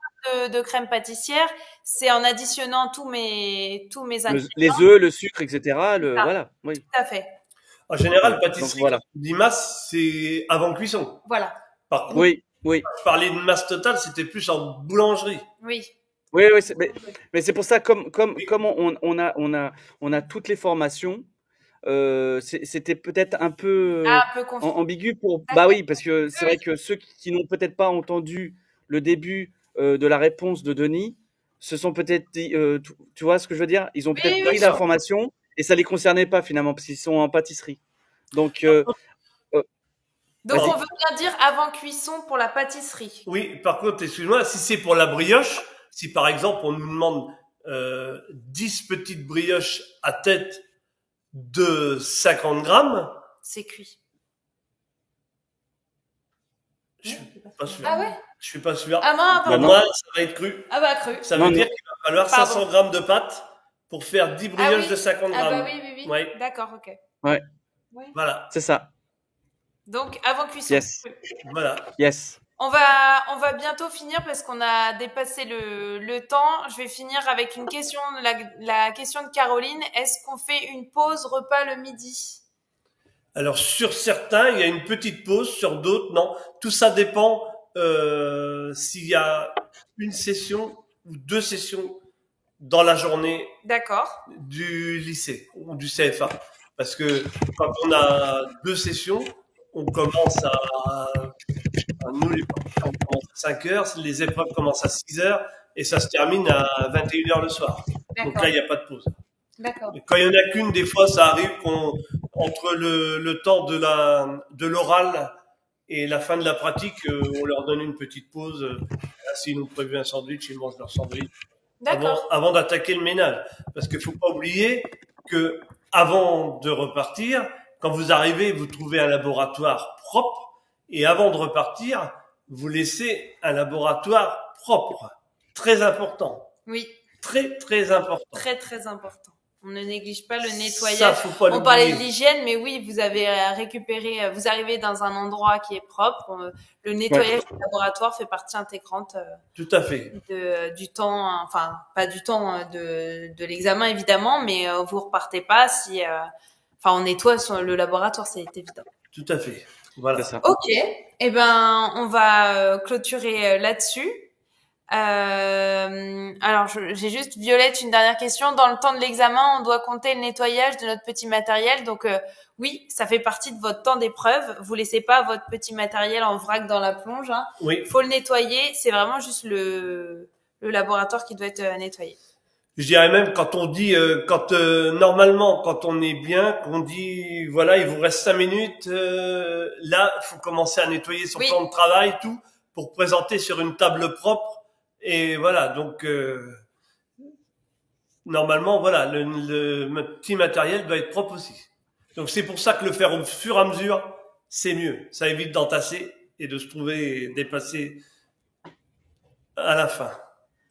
de crème pâtissière, c'est en additionnant tous mes Les ingrédients. œufs, le sucre, etc. Ah, Voilà, oui. tout à fait. En général, Donc pâtisserie, quand voilà. on dit masse, c'est avant cuisson. Voilà. Par contre, Oui, oui. je parlais de masse totale, c'était plus en boulangerie. Oui. Oui, oui, mais c'est pour ça, comme on a toutes les formations, c'était peut-être un peu Ah, un peu confus. ambigu pour. Bah D'accord. oui, parce que c'est Oui, vrai que ceux qui n'ont peut-être pas entendu le début de la réponse de Denis se sont peut-être dit, tu vois ce que je veux dire? Ils ont oui, peut-être oui, pris oui. l'information et ça les concernait pas finalement parce qu'ils sont en pâtisserie. Donc, euh, Donc, on vas-y. veut bien dire avant cuisson pour la pâtisserie. Oui, par contre, excuse-moi, si c'est pour la brioche, si par exemple on nous demande 10 petites brioches à tête de 50 grammes, C'est cuit. je Non, suis c'est pas pas ça. sûr. Ah ouais? Je suis pas sûr. Ah mince, Pour pardon. moi, ça va être cru. Ah bah cru. Ça Non, veut non. dire qu'il va falloir Pardon. 500 grammes de pâte pour faire 10 Ah brioches oui. de 50 Ah bah grammes. oui, oui, oui. Oui, D'accord, ok. Ouais, Oui. voilà, c'est ça. Donc, avant cuisson. Yes, voilà. yes. On va bientôt finir parce qu'on a dépassé le temps. Je vais finir avec une question, la question de Caroline. Est-ce qu'on fait une pause repas le midi? Alors sur certains, il y a une petite pause, sur d'autres, non. Tout ça dépend s'il y a une session ou 2 sessions dans la journée D'accord. du lycée ou du CFA. Parce que quand on a 2 sessions, on commence nous les profs, on commence à 5 heures, les épreuves commencent à 6 heures et ça se termine à 21 heures le soir. Donc D'accord. là, il n'y a pas de pause. D'accord. Et quand il y en a qu'une, des fois, ça arrive entre le temps de l'oral et la fin de la pratique, on leur donne une petite pause. S'ils nous prévu un sandwich, ils mangent leur sandwich D'accord. avant d'attaquer le ménage. Parce qu'il faut pas oublier que avant de repartir, quand vous arrivez, vous trouvez un laboratoire propre et avant de repartir, vous laissez un laboratoire propre. Très important. Oui. Très, très important. Très, très important. On ne néglige pas le Ça, nettoyage. faut pas On parlait de l'oublier. l'hygiène, mais oui, vous avez récupéré, vous arrivez dans un endroit qui est propre. Le nettoyage du laboratoire fait partie intégrante Tout à fait. du temps, enfin, pas du temps de l'examen évidemment, mais vous repartez pas si, enfin, on nettoie le laboratoire, c'est évident. Tout à fait. Voilà. C'est ça. Ok, eh ben, on va clôturer là-dessus. Alors, j'ai juste Violette une dernière question. Dans le temps de l'examen, on doit compter le nettoyage de notre petit matériel. Donc, oui, ça fait partie de votre temps d'épreuve. Vous laissez pas votre petit matériel en vrac dans la plonge. Hein. Oui. Faut le nettoyer. C'est vraiment juste le laboratoire qui doit être nettoyé. Je dirais même quand on dit, normalement, quand on est bien, qu'on dit, voilà, il vous reste 5 minutes, là, il faut commencer à nettoyer son Oui. plan de travail, tout, pour présenter sur une table propre. Et voilà, donc, normalement, voilà, le petit matériel doit être propre aussi. Donc c'est pour ça que le faire au fur et à mesure, c'est mieux. Ça évite d'entasser et de se trouver dépassé à la fin.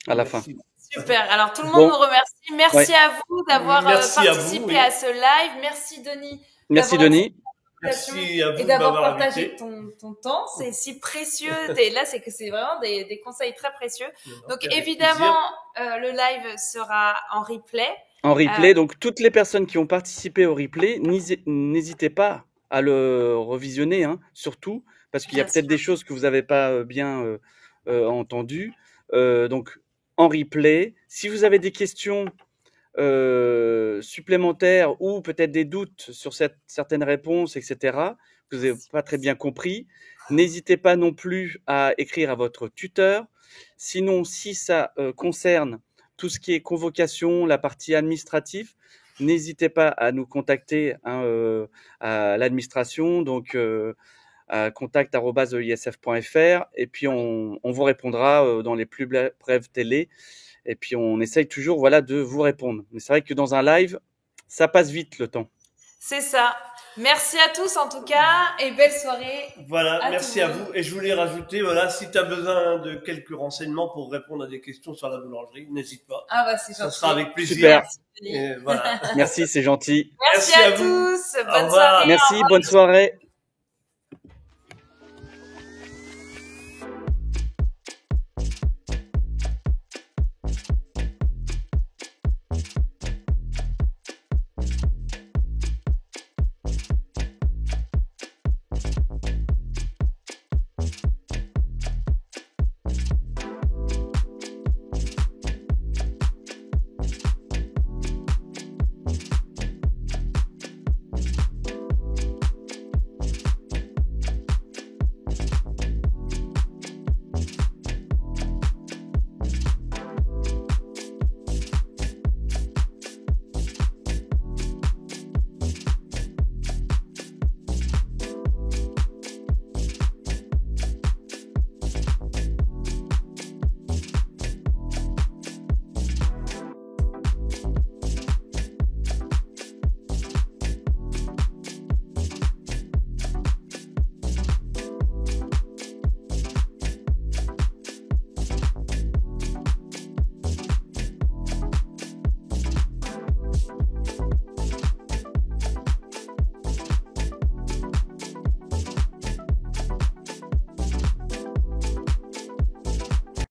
À la fin. Merci. Super. Alors, tout le monde Bon. nous remercie. Merci Ouais. à vous d'avoir Merci à participé vous, oui. à ce live. Merci, Denis. Merci, d'avoir Denis. Merci à vous et de d'avoir m'avoir partagé invité. ton temps. C'est si précieux. Et là, c'est que c'est vraiment des conseils très précieux. Donc, Avec évidemment, le live sera en replay. En replay, donc toutes les personnes qui ont participé au replay, n'hésitez pas à le revisionner, hein, surtout, parce qu'il y a Bien peut-être sûr. des choses que vous n'avez pas bien entendues. Donc, en replay, si vous avez des questions supplémentaires ou peut-être des doutes sur certaines réponses, etc., que vous n'avez pas très bien compris, n'hésitez pas non plus à écrire à votre tuteur. Sinon, si ça concerne tout ce qui est convocation, la partie administrative, n'hésitez pas à nous contacter, hein, à l'administration, donc à contact@eisf.fr, et puis on vous répondra dans les plus brefs délais. Et puis on essaye toujours, voilà, de vous répondre. Mais c'est vrai que dans un live, ça passe vite le temps. C'est ça. Merci à tous en tout cas et belle soirée. Voilà, À merci tout le à monde. vous. Et je voulais rajouter, voilà, si tu as besoin de quelques renseignements pour répondre à des questions sur la boulangerie, n'hésite pas. Ah bah c'est Ça gentil. sera avec plaisir. Super. Merci, Denis. Et voilà. Merci, c'est gentil. Merci Merci à à vous. tous. Au Bonne revoir. soirée. Merci, bonne soirée.